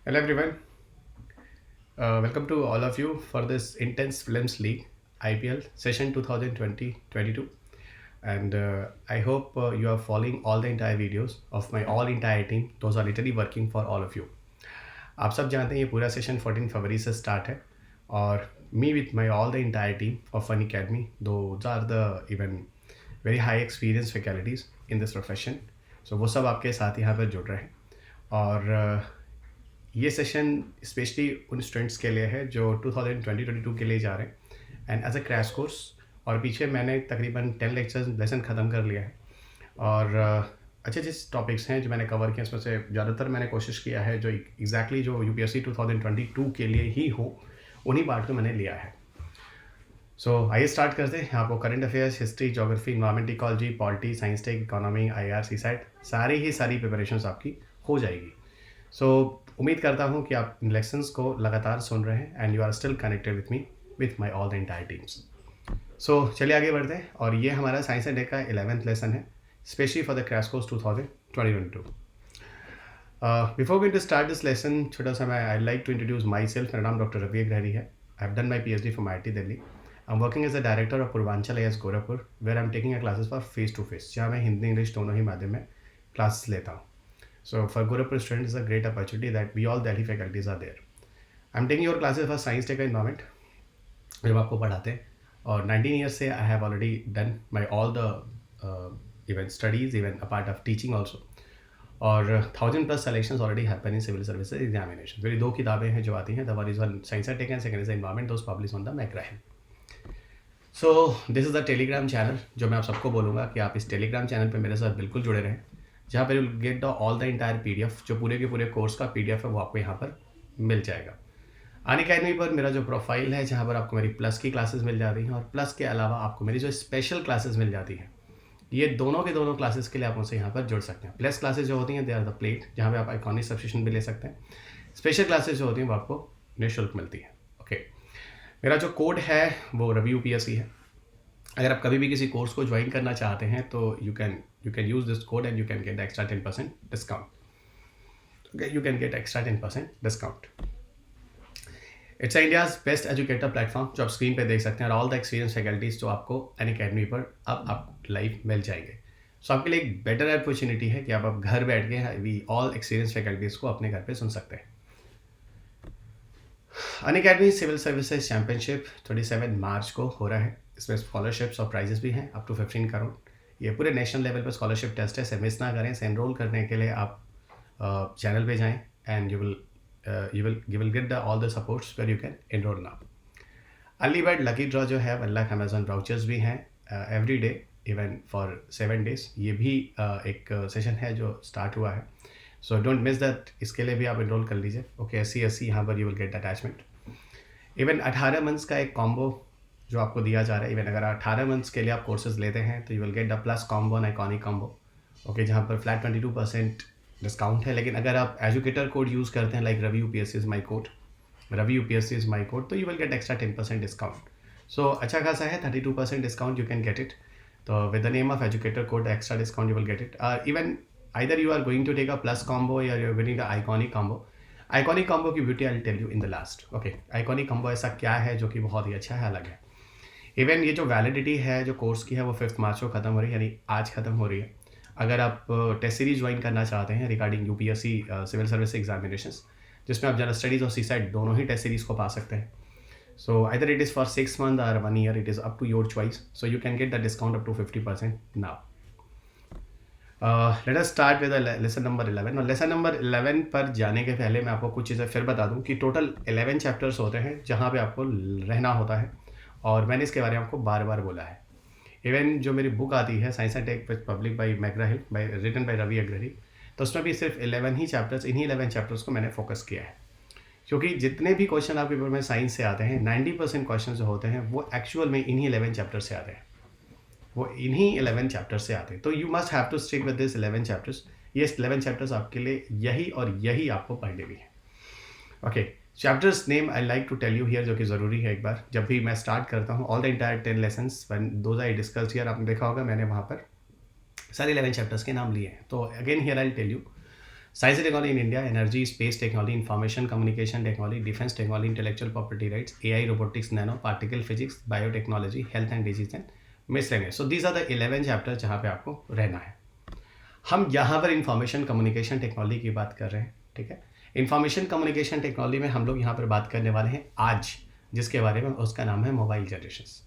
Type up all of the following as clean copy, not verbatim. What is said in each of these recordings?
Hello everyone, welcome to all of you for this Intense Films League IPL session 2020-22, and I hope you are following all the entire videos of my all entire team. Those are literally working for all of you. आप सब जानते हैं ये पूरा session 14 फरवरी से start है और me with my all the entire team of Fun Academy those are the even very high experience faculties in this profession. So वो सब आपके साथ यहाँ पर जुड़ रहे हैं और ये सेशन स्पेशली उन स्टूडेंट्स के लिए है जो 2020-22 के लिए जा रहे हैं and as a crash course. और पीछे मैंने तकरीबन 10 लेसन ख़त्म कर लिया है और अच्छे अच्छे टॉपिक्स हैं जो मैंने कवर किए. इसमें से ज़्यादातर मैंने कोशिश किया है जो एग्जैक्टली जो यूपीएससी 2022 के लिए ही हो उन्हीं पार्ट को मैंने लिया है. सो आइए स्टार्ट करते हैं. आपको current affairs, history, geography, environment, ecology, polity, science tech, economy, IR, CSAT सारी प्रिपरेशंस आपकी हो जाएगी. सो उम्मीद करता हूँ कि आप इन लेसन्स को लगातार सुन रहे हैं and you are still connected with me with my all the entire teams. So चलिए आगे बढ़ते हैं और ये हमारा साइंस एंड टेक का 11th लेसन है specially for the crash course 2022. Before going to start this lesson छोटा सा मैं I like to introduce my सेल्फ. मेरा नाम डॉक्टर रवि अग्रहरी है. I have done my PhD from IIT Delhi. I am working as a director of Purvanchal IAS Gorakhpur where I am taking a classes for face to face, जहाँ मैं Hindi English दोनों ही माध्यम में classes लेता हूँ. So for Gorakhpur students, it's a great opportunity that we all Delhi faculties are there. I'm taking your classes for Science Tech and Environment, जब आपको पढ़ाते हैं. और 19 years से I have already done my all the even studies, even a part of teaching also. और 1000+ selections already happen in civil services examination. मेरी 2 किताबें हैं जो आती हैं. The one is on Science Tech and second is Environment. Those published on the McGraw-Hill. So this is the Telegram channel जो मैं आप सबको बोलूँगा कि आप इस Telegram चैनल पे मेरे साथ बिल्कुल जुड़े रहें, जहाँ पर will get the all the entire PDF. जो पूरे के पूरे कोर्स का PDF है वो आपको यहाँ पर मिल जाएगा. अनअकैडमी पर मेरा जो प्रोफाइल है जहाँ पर आपको मेरी प्लस की क्लासेस मिल जाती हैं और प्लस के अलावा आपको मेरी जो स्पेशल क्लासेस मिल जाती हैं, ये दोनों के दोनों क्लासेस के लिए आप मुझसे यहाँ पर जुड़ सकते हैं. प्लस क्लासेस जो होती हैं दे आर द प्लेट, जहाँ पर आप आइकॉनिक सब्सक्रिप्शन भी ले सकते हैं. स्पेशल क्लासेस जो होती हैं वो आपको निःशुल्क मिलती हैं. ओके, मेरा जो कोड है वो रवि UPSC है. अगर आप कभी भी किसी कोर्स को ज्वाइन करना चाहते हैं तो you can use this code and you can get extra 10% discount. Okay, you can get extra 10% discount. It's India's best educator platform जो आप स्क्रीन पे देख सकते हैं और all the experience faculties जो आपको अनअकैडमी पर अब आप लाइव मिल जाएंगे. सो आपके लिए एक बेटर अपॉर्चुनिटी है कि आप घर बैठ के वी ऑल एक्सपीरियंस फैकल्टीज़ को अपने घर पे सुन सकते हैं. अनअकैडमी सिविल सर्विसेज चैम्पियनशिप 27 मार्च को हो रहा है. इसमें स्कॉलरशिप्स और प्राइजेस भी हैं अप टू 15 करोड़. ये पूरे नेशनल लेवल पर स्कॉलरशिप टेस्ट है. इसे मिस ना करें. इसे एनरोल करने के लिए आप चैनल पे जाएं and you will get the all the supports where you can enroll now. Early bird lucky draw जो है 1 लाख अमेजोन वाउचर्स भी हैं every day even for 7 days. ये भी एक सेशन है जो स्टार्ट हुआ है. So don't miss that. इसके लिए भी आप एनरोल कर लीजिए. ओके, SC यहाँ पर you will gate attachment. Even 18 months का एक कॉम्बो जो आपको दिया जा रहा है. इवन अगर 18 मंथ्स के लिए आप कोर्सेज लेते हैं तो you will get the plus combo and iconic combo. Okay, जहाँ पर फ्लैट 22% डिस्काउंट है. लेकिन अगर आप एजुकेटर कोड यूज़ करते हैं like Ravi UPSC is my code, तो you will get extra 10% discount. So अच्छा खासा है. 32% discount you can get it. तो with the name of educator code extra discount you will get it. Even either you are going to take a plus combo या you are getting the iconic combo. Iconic combo की beauty I will tell you in the last. Okay, iconic combo ऐसा क्या है जो कि बहुत ही अच्छा है, अलग है. इवन ये जो वैलिडिटी है जो कोर्स की है वो 5 मार्च को ख़त्म हो रही है, यानी आज ख़त्म हो रही है. अगर आप टेस्ट सीरीज ज्वाइन करना चाहते हैं regarding UPSC civil service examinations, जिसमें आप जनरल स्टडीज़ और सीसैट दोनों ही टेस्ट सीरीज़ को पा सकते हैं. So either it is for 6 months और 1 year, it is up to your choice. So you can get the discount up to 50% now. Let us start with lesson number 11. और lesson number 11 पर जाने के पहले मैं आपको कुछ चीज़ें फिर बता दूं कि टोटल 11 चैप्टर्स होते हैं जहां पे आपको रहना होता है और मैंने इसके बारे में आपको बार बार बोला है. इवन जो मेरी बुक आती है science and tech public by McGraw Hill written by Ravi Agrahari, तो उसमें भी सिर्फ 11 ही चैप्टर्स, इन्हीं 11 चैप्टर्स को मैंने फोकस किया है. क्योंकि जितने भी क्वेश्चन आपके पेपर में साइंस से आते हैं 90% क्वेश्चन जो होते हैं वो एक्चुअल में इन्हीं 11 चैप्टर से आते हैं. वो इन्हीं 11 चैप्टर्स से आते हैं. तो you must have to stick with this 11 chapters. ये 11 चैप्टर्स आपके लिए यही और यही आपको पढ़ने भी है. Okay, chapters name I like to tell you here, जो कि ज़रूरी है. एक बार जब भी मैं स्टार्ट करता हूँ all the entire 10 lessons when those I discussed here, आपने देखा होगा मैंने वहाँ पर सारे 11 चैप्टर्स के नाम लिए हैं. तो again here I tell you science technology in India, energy, space technology, information communication technology, defence technology, intellectual property rights, AI, robotics, nano, particle physics, biotechnology, health and disease and miscellaneous. So these are the 11 chapter जहाँ पे आपको रहना है। हम यहाँ पर information communication technology की बात कर रहे हैं, ठीक है। इंफॉर्मेशन कम्युनिकेशन टेक्नोलॉजी में हम लोग यहाँ पर बात करने वाले हैं आज जिसके बारे में, उसका नाम है मोबाइल जनरेशन्स।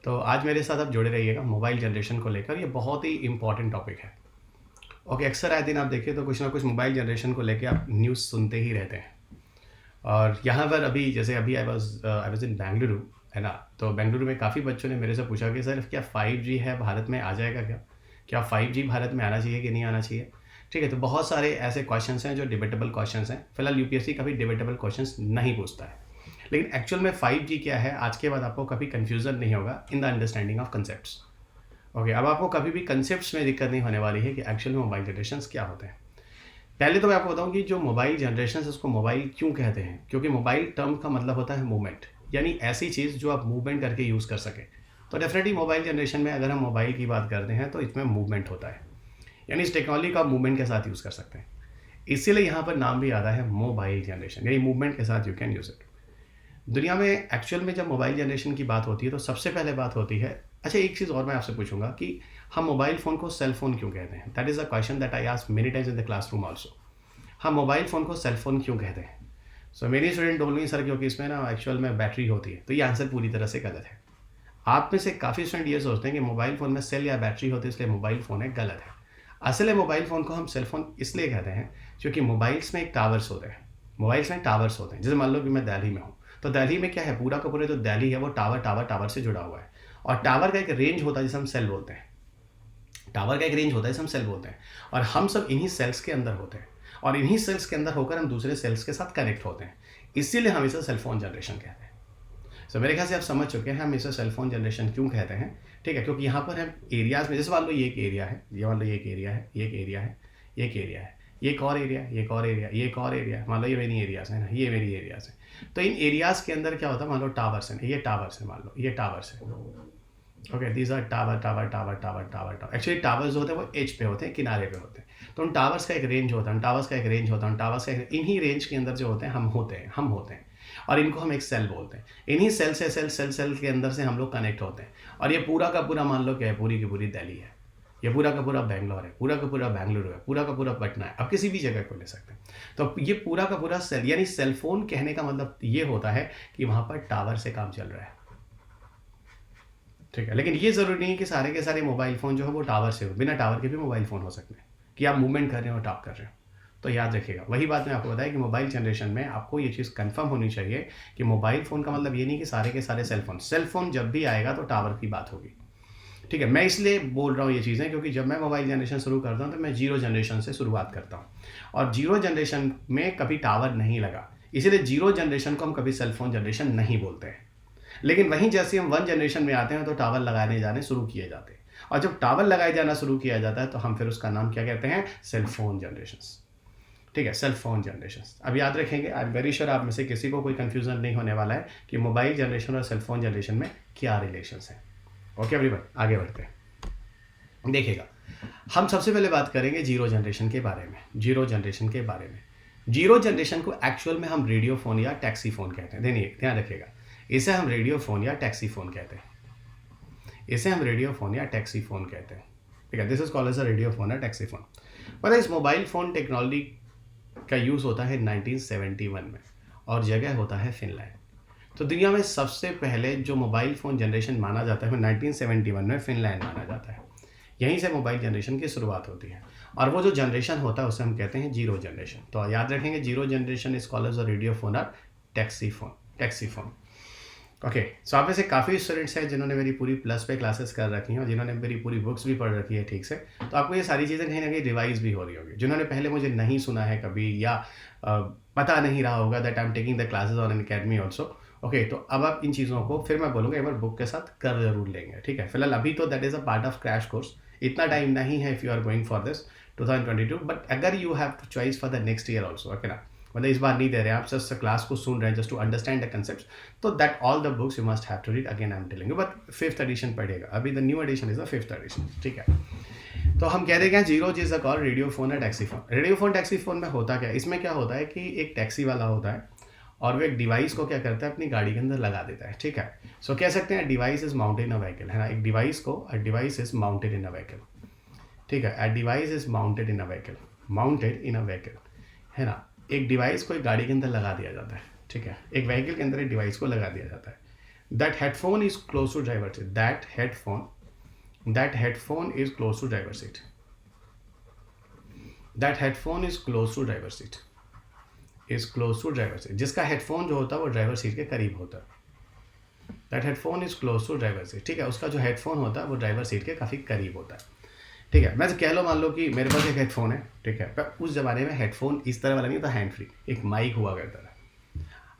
तो आज मेरे साथ आप जुड़े रहिएगा मोबाइल जनरेशन को लेकर, ये बहुत ही इंपॉर्टेंट टॉपिक है। ओके, अक्सर आए दिन आप देखिए तो कुछ ना कुछ मोबाइल जनरेशन को लेकर आप न्यूज़ सुनते ही रहते हैं। और यहाँ पर अभी जैसे अभी आई वाज इन बेंगलुरु, है ना, तो बेंगलुरु में काफ़ी बच्चों ने मेरे से पूछा कि सर क्या 5G है भारत में, आ जाएगा क्या, क्या 5G भारत में आना चाहिए कि नहीं आना चाहिए। ठीक है, तो बहुत सारे ऐसे क्वेश्चंस हैं जो डिबेटेबल क्वेश्चंस हैं। फिलहाल यूपीएससी कभी डिबेटेबल क्वेश्चंस नहीं पूछता है, लेकिन एक्चुअल में 5G क्या है आज के बाद आपको कभी कन्फ्यूज़न नहीं होगा in the understanding of concepts. Okay, अब आपको कभी भी कंसेप्ट्स में दिक्कत नहीं होने वाली है कि एक्चुअल में मोबाइल जनरेशन्स क्या होते हैं। पहले तो मैं आपको बताऊं कि जो मोबाइल जनरेशन है उसको मोबाइल क्यों कहते हैं, क्योंकि मोबाइल टर्म का मतलब होता है मूवमेंट, यानी ऐसी चीज़ जो आप मूवमेंट करके यूज़ कर सकें। तो डेफिनेटली मोबाइल जनरेशन में अगर हम मोबाइल की बात करते हैं तो इसमें मूवमेंट होता है, यानी इस टेक्नोलॉजी का मूवमेंट के साथ यूज़ कर सकते हैं। इसीलिए यहाँ पर नाम भी आता है मोबाइल जनरेशन, यानी मूवमेंट के साथ यू कैन यूज़ इट। दुनिया में एक्चुअल में जब मोबाइल जनरेशन की बात होती है तो सबसे पहले बात होती है, अच्छा एक चीज़ और मैं आपसे पूछूंगा कि हम मोबाइल फ़ोन को सेल फोन क्यों कहते हैं। That is a question that I ask many times in the classroom also. हम मोबाइल फ़ोन को सेल फोन क्यों कहते हैं। सो मेरी स्टूडेंट बोल रही सर क्योंकि इसमें ना एक्चुअल में बैटरी होती है। तो ये आंसर पूरी तरह से गलत है। आप में से काफ़ी स्टूडेंट ये सोचते हैं कि मोबाइल फ़ोन में सेल या बैटरी होती है इसलिए मोबाइल फ़ोन है, गलत है। असल में मोबाइल फ़ोन को हम सेल फोन इसलिए कहते हैं क्योंकि मोबाइल्स में एक टावर्स होते हैं, मोबाइल्स में टावर्स होते हैं। जैसे मान लो कि मैं दिल्ली में हूँ, तो दिल्ली में क्या है, पूरा का पूरा जो दिल्ली है वो टावर से जुड़ा हुआ है। और टावर का एक रेंज होता है जिसे हम सेल बोलते हैं। टावर का एक रेंज होता है जिसे हम सेल बोलते हैं, और हम सब इन्हीं सेल्स के अंदर होते हैं, और इन्हीं सेल्स के अंदर होकर हम दूसरे सेल्स के साथ कनेक्ट होते हैं। इसीलिए हम इसे सेलफोन जनरेशन कहते हैं। सो मेरे ख्याल से आप समझ चुके हैं हम इसे सेलफोन जनरेशन क्यों कहते हैं, ठीक है। क्योंकि यहाँ पर हम एरियाज़ में, जैसे मान लो ये एक एरिया है, ये मान लो ये एक एरिया है, ये एक एरिया है, ये एक एरिया है, ये एक और एरिया है, ये एक और एरिया, ये एक और एरिया है, मान लो ये मेरी एरियाज़ है ना, ये मेरी एरियाज़ है। तो इन एरियाज़ के अंदर क्या होता है, मान लो टावर्स हैं, ये टावर्स है, मान लो ये टावर्स है। Okay, these are tower tower tower tower tower tower. Actually towers जो होते हैं वो एज पे होते हैं, किनारे पे होते हैं। तो उन टावर्स का एक रेंज होता है, उन टावर्स का एक रेंज होता है, उन टावर्स का इन्हीं रेंज के अंदर जो होते हैं हम होते हैं, और इनको हम एक सेल बोलते हैं। इन्हीं सेल से सेल के अंदर से हम लोग कनेक्ट होते हैं। और ये पूरा का पूरा मान लो क्या है, पूरी की पूरी दिल्ली है, ये पूरा का पूरा बेंगलोर है, पूरा का पूरा बेंगलुरु है, पूरा का पूरा पटना है, आप किसी भी जगह को ले सकते हैं। तो ये पूरा का पूरा सेल, यानी सेलफोन कहने का मतलब ये होता है कि वहाँ पर टावर से काम चल रहा है, ठीक है। लेकिन ये ज़रूरी नहीं है कि सारे के सारे मोबाइल फ़ोन जो है वो टावर से हो, बिना टावर के भी मोबाइल फ़ोन हो सकते हैं, कि आप मूवमेंट कर रहे हो, टॉप कर रहे हो। तो याद रखिएगा, वही बात मैं आपको बताया कि मोबाइल जनरेशन में आपको ये चीज़ कंफर्म होनी चाहिए कि मोबाइल फ़ोन का मतलब ये नहीं कि सारे के सारे सेलफोन जब भी आएगा तो टावर की बात होगी, ठीक है। मैं इसलिए बोल रहा हूँ ये चीज़ें क्योंकि जब मैं मोबाइल जनरेशन शुरू करता हूँ तो मैं जीरो जनरेशन से शुरुआत करता हूँ, और जीरो जनरेशन में कभी टावर नहीं लगा, इसीलिए जीरो जनरेशन को हम कभी सेलफोन जनरेशन नहीं बोलते हैं। लेकिन वहीं जैसे हम वन जनरेशन में आते हैं तो टावर लगाने जाने शुरू किए जाते हैं, और जब टावर लगाए जाना शुरू किया जाता है तो हम फिर उसका नाम क्या कहते हैं, सेलफोन जनरेशन्स, ठीक है, सेलफोन जनरेशन्स। अब याद रखेंगे, आई एम वेरी श्योर आप में से किसी को कोई कन्फ्यूजन नहीं होने वाला है कि मोबाइल जनरेशन और सेलफोन जनरेशन में क्या रिलेशंस हैं। ओके एवरीवन, आगे बढ़ते हैं। देखिएगा, हम सबसे पहले बात करेंगे जीरो जनरेशन के बारे में। जीरो जनरेशन के बारे में, जीरो जनरेशन को एक्चुअल में हम रेडियो फ़ोन या टैक्सी फ़ोन कहते हैं। ध्यान रखिएगा, इसे हम रेडियो फ़ोन या टैक्सी फ़ोन कहते हैं, इसे हम रेडियो फ़ोन या टैक्सी फ़ोन कहते हैं, ठीक है। This is called as a radio phone या टैक्सी फ़ोन। पता है, इस मोबाइल फ़ोन टेक्नोलॉजी का यूज़ होता है 1971 में, और जगह होता है फिनलैंड। तो दुनिया में सबसे पहले जो मोबाइल फ़ोन जनरेशन माना जाता है 1971 में फिनलैंड माना जाता है। यहीं से मोबाइल जनरेशन की शुरुआत होती है, और वो जो जनरेशन होता है उसे हम कहते हैं जीरो जनरेशन। तो याद रखेंगे, zero generation is called as a radio phone और टैक्सी फ़ोन। ओके, सो आप में से काफ़ी स्टूडेंट्स हैं जिन्होंने मेरी पूरी प्लस पे क्लासेस कर रखी हैं और जिन्होंने मेरी पूरी बुक्स भी पढ़ रखी है ठीक से, तो आपको ये सारी चीज़ें कहीं ना कहीं रिवाइज भी हो रही होगी। जिन्होंने पहले मुझे नहीं सुना है कभी, या पता नहीं रहा होगा that I am taking the classes on an academy also. Okay, तो अब आप इन चीज़ों को फिर मैं बोलूँगा एक बार बुक के साथ कर जरूर लेंगे, ठीक है। फिलहाल अभी तो that is a part of crash course, इतना टाइम नहीं है if you are going for this 2022, but अगर you have choice for the next year also, okay ना, मतलब इस बार नहीं दे रहे हैं आप, जस्ट क्लास को सुन रहे हैं just to understand the concept, तो that all the books you must have to read. Again I am telling you, but 5th edition पढ़ेगा, अभी the new edition is the 5th edition, ठीक है। तो हम कह रहे हैं zero G is a call radio phone या taxi phone. Radio phone taxi phone में होता क्या है, इसमें क्या होता है कि एक टैक्सी वाला होता है और वो एक डिवाइस को क्या करता है अपनी गाड़ी के अंदर लगा देता है, ठीक है। सो कह सकते हैं device is mounted in a vehicle, है ना। एक डिवाइस को device is mounted in a vehicle, ठीक है। A device is mounted in a vehicle, mounted in a vehicle, है ना। एक डिवाइस को एक गाड़ी के अंदर लगा दिया जाता है, ठीक है। एक व्हीकल के अंदर एक डिवाइस को लगा दिया जाता है। That headphone is close to driver seat, that headphone is close to driver seat, that headphone is close to driver seat, is close to driver seat. जिसका हेडफोन जो होता है वो ड्राइवर सीट के करीब होता है। That headphone is close to driver seat, ठीक है। उसका जो हेडफोन होता है वो ड्राइवर सीट के काफ़ी करीब होता है, ठीक है। मैं कह लो, मान लो कि मेरे पास एक हेडफोन है, ठीक है। पर उस ज़माने में हेडफोन इस तरह वाला नहीं था, हैंड फ्री, एक माइक हुआ करता था।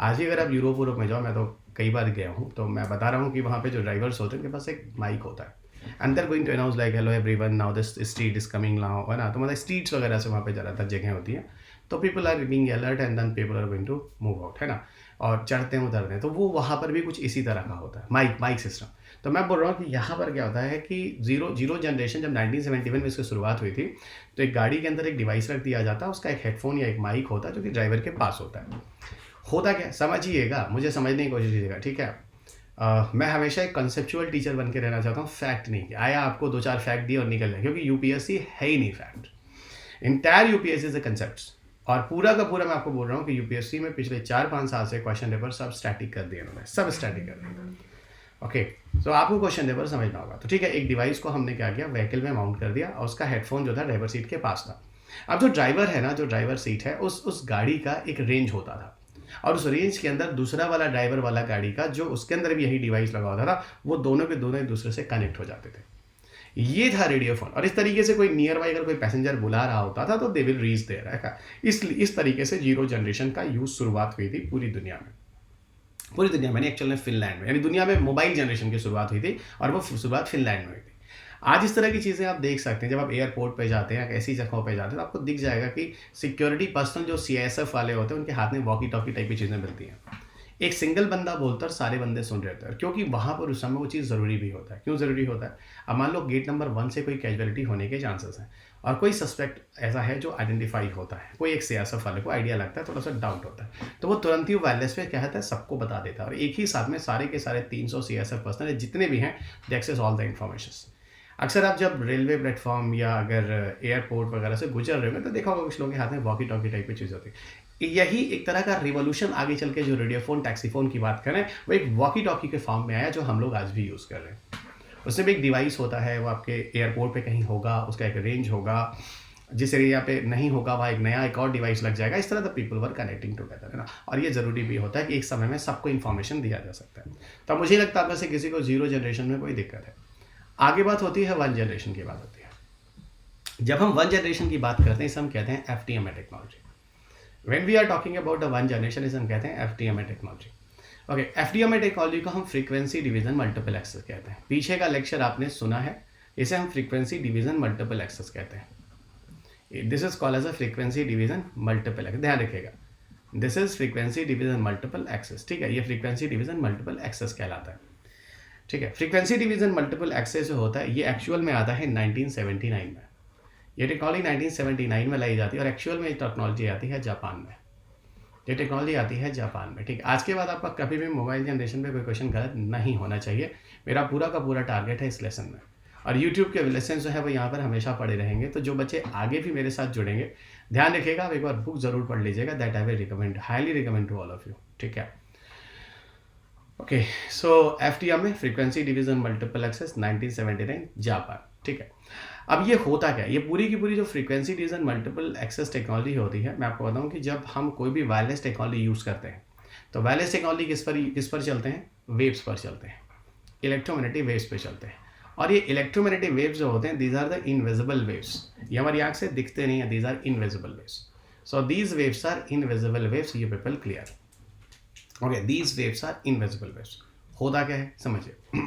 आज भी अगर आप यूरोप में जाओ, मैं तो कई बार गया हूँ, तो मैं बता रहा हूँ कि वहाँ पे जो ड्राइवर्स होते हैं उनके पास एक माइक होता है, and they're going to announce like hello everyone now this street is coming now, है ना। तो मतलब स्ट्रीट्स वगैरह से वहाँ पे ज़्यादातर जगह होती हैं, तो people are being alert and then people are going to move out, है ना। और चढ़ते हैं उतरते हैं, तो वो वहाँ पर भी कुछ इसी तरह का होता है, माइक सिस्टम। तो मैं बोल रहा हूँ कि यहाँ पर क्या होता है कि जीरो जनरेशन जब 1971 में इसकी शुरुआत हुई थी, तो एक गाड़ी के अंदर एक डिवाइस रख दिया जाता है, उसका एक हेडफोन या एक माइक होता है जो कि ड्राइवर के पास होता है। होता क्या, समझिएगा, मुझे समझने की कोशिश कीजिएगा, ठीक है। मैं हमेशा एक कंसेप्चुअल टीचर बन के रहना चाहता हूँ, फैक्ट नहीं। आया आपको 2-4 फैक्ट दिए और निकल जाए, क्योंकि यूपीएससी है ही नहीं फैक्ट। इंटायर यूपीएससी से कंसेप्ट, और पूरा का पूरा मैं आपको बोल रहा हूँ कि यूपीएससी में पिछले 4-5 साल से क्वेश्चन पेपर सब स्टैटिक कर दिए उन्होंने, सब स्टैटिक कर दिए। ओके, तो आपको क्वेश्चन पेपर समझना होगा। तो ठीक है, एक डिवाइस को हमने क्या किया, व्हीकल में माउंट कर दिया और उसका हेडफोन जो था ड्राइवर सीट के पास था। अब जो ड्राइवर है ना, जो ड्राइवर सीट है, उस गाड़ी का एक रेंज होता था, और उस रेंज के अंदर दूसरा वाला ड्राइवर वाला गाड़ी का जो उसके अंदर भी यही डिवाइस लगा होता था, वो दोनों के दोनों एक दूसरे से कनेक्ट हो जाते थे। ये था रेडियो फोन। और इस तरीके से कोई नियर बाई अगर कोई पैसेंजर बुला रहा होता था तो दे विल रीच देयर, है। इस तरीके से जीरो जनरेशन का यूज शुरुआत हुई थी पूरी दुनिया में, पूरी दुनिया में, एक्चुअल में फिनलैंड में, यानी दुनिया में मोबाइल जनरेशन की शुरुआत हुई थी, और वो शुरुआत फिनलैंड में हुई थी। आज इस तरह की चीज़ें आप देख सकते हैं, जब आप एयरपोर्ट पे जाते हैं, ऐसी जगहों पे जाते हैं, तो आपको दिख जाएगा कि सिक्योरिटी पर्सनल जो सीआईएसएफ वाले होते हैं, उनके हाथ में वॉकी टॉकी टाइप की चीज़ें मिलती हैं। एक सिंगल बंदा बोलता है और सारे बंदे सुन रहे होते हैं, क्योंकि वहाँ पर उस समय वो चीज़ ज़रूरी भी होता है। क्यों ज़रूरी होता है? अब मान लो गेट नंबर 1 से कोई कैजुअलिटी होने के चांसेस हैं, और कोई सस्पेक्ट ऐसा है जो आइडेंटिफाई होता है, कोई एक सीआईएसएफ वाले को आइडिया लगता है, थोड़ा सा डाउट होता है, तो वो तुरंत ही वायरलेस पे क्या होता है, सबको बता देता है, और एक ही साथ में सारे के सारे 300 सीआईएसएफ पर्सनल जितने भी हैं, दे एक्सेस ऑल द इन्फॉर्मेशन। अक्सर आप जब रेलवे प्लेटफॉर्म या अगर एयरपोर्ट वगैरह से गुजर रहे हो तो देखा होगा कुछ लोगों के हाथ में वॉकी टॉकी टाइप की चीज़ होती है। यही एक तरह का रिवोल्यूशन आगे चल के जो रेडियो फोन टैक्सी फोन की बात करें, वो एक वॉकी टॉकी के फॉर्म में आया, जो हम लोग आज भी यूज़ कर रहे हैं। उसमें भी एक डिवाइस होता है, वो आपके एयरपोर्ट पे कहीं होगा, उसका एक रेंज होगा, जिस एरिया पे नहीं होगा वहाँ एक नया एक और डिवाइस लग जाएगा। इस तरह the people were connecting together, है ना। और ये ज़रूरी भी होता है कि एक समय में सबको इन्फॉर्मेशन दिया जा सकता है। तो मुझे लगता है आप में से किसी को जीरो जनरेशन में कोई दिक्कत है। आगे बात होती है 1 जनरेशन की बात होती है। जब हम 1 जनरेशन की बात करते हैं, इसे हम कहते हैं FDMA technology. When we are talking about the 1 generation, इसे हम कहते हैं FDMA technology. Okay, FDMA technology को हम फ्रीक्वेंसी डिवीजन मल्टीपल एक्सेस कहते हैं। पीछे का लेक्चर आपने सुना है, इसे हम फ्रीक्वेंसी डिवीजन मल्टीपल एक्सेस कहते हैं। This is called as a frequency division multiple access. ध्यान रखिएगा, this is frequency division multiple access, ठीक है। ये फ्रीक्वेंसी डिवीजन मल्टीपल एक्सेस कहलाता है, ठीक है। फ्रीक्वेंसी डिवीजन मल्टीपल एक्सेस जो होता है, ये एक्चुअल में आता है 1979 में। ये टेक्नोलॉजी 1979 में लाई जाती है, और एक्चुअल में ये टेक्नोलॉजी आती है जापान में। ये टेक्नोलॉजी आती है जापान में, ठीक है। आज के बाद आपका कभी भी मोबाइल जनरेशन पे कोई क्वेश्चन गलत नहीं होना चाहिए। मेरा पूरा का पूरा टारगेट है इस लेसन में, और यूट्यूब के लेसन जो है वो यहाँ पर हमेशा पड़े रहेंगे। तो जो बच्चे आगे भी मेरे साथ जुड़ेंगे, ध्यान रखिएगा, आप एक बार बुक ज़रूर पढ़ लीजिएगा। That I will recommend, highly recommend to all of you, ठीक है। Okay, so FDMA frequency division multiple access 1979 Japan, ठीक है। अब ये होता क्या है, ये पूरी की पूरी जो frequency division multiple access technology होती है, मैं आपको बताऊं कि जब हम कोई भी वायरलेस टेक्नोलॉजी यूज़ करते हैं, तो वायरलेस टेक्नोलॉजी किस पर चलते हैं, वेव्स पर चलते हैं, इलेक्ट्रोमैग्नेटिक वेव्स पे चलते हैं। और ये इलेक्ट्रोमैग्नेटिक वेव्स जो होते हैं, these are the invisible waves. ये हमारी आँख से दिखते नहीं है, these are invisible waves. So these waves are invisible waves, you people clear. Okay, these waves are invisible waves. होता क्या है समझिए।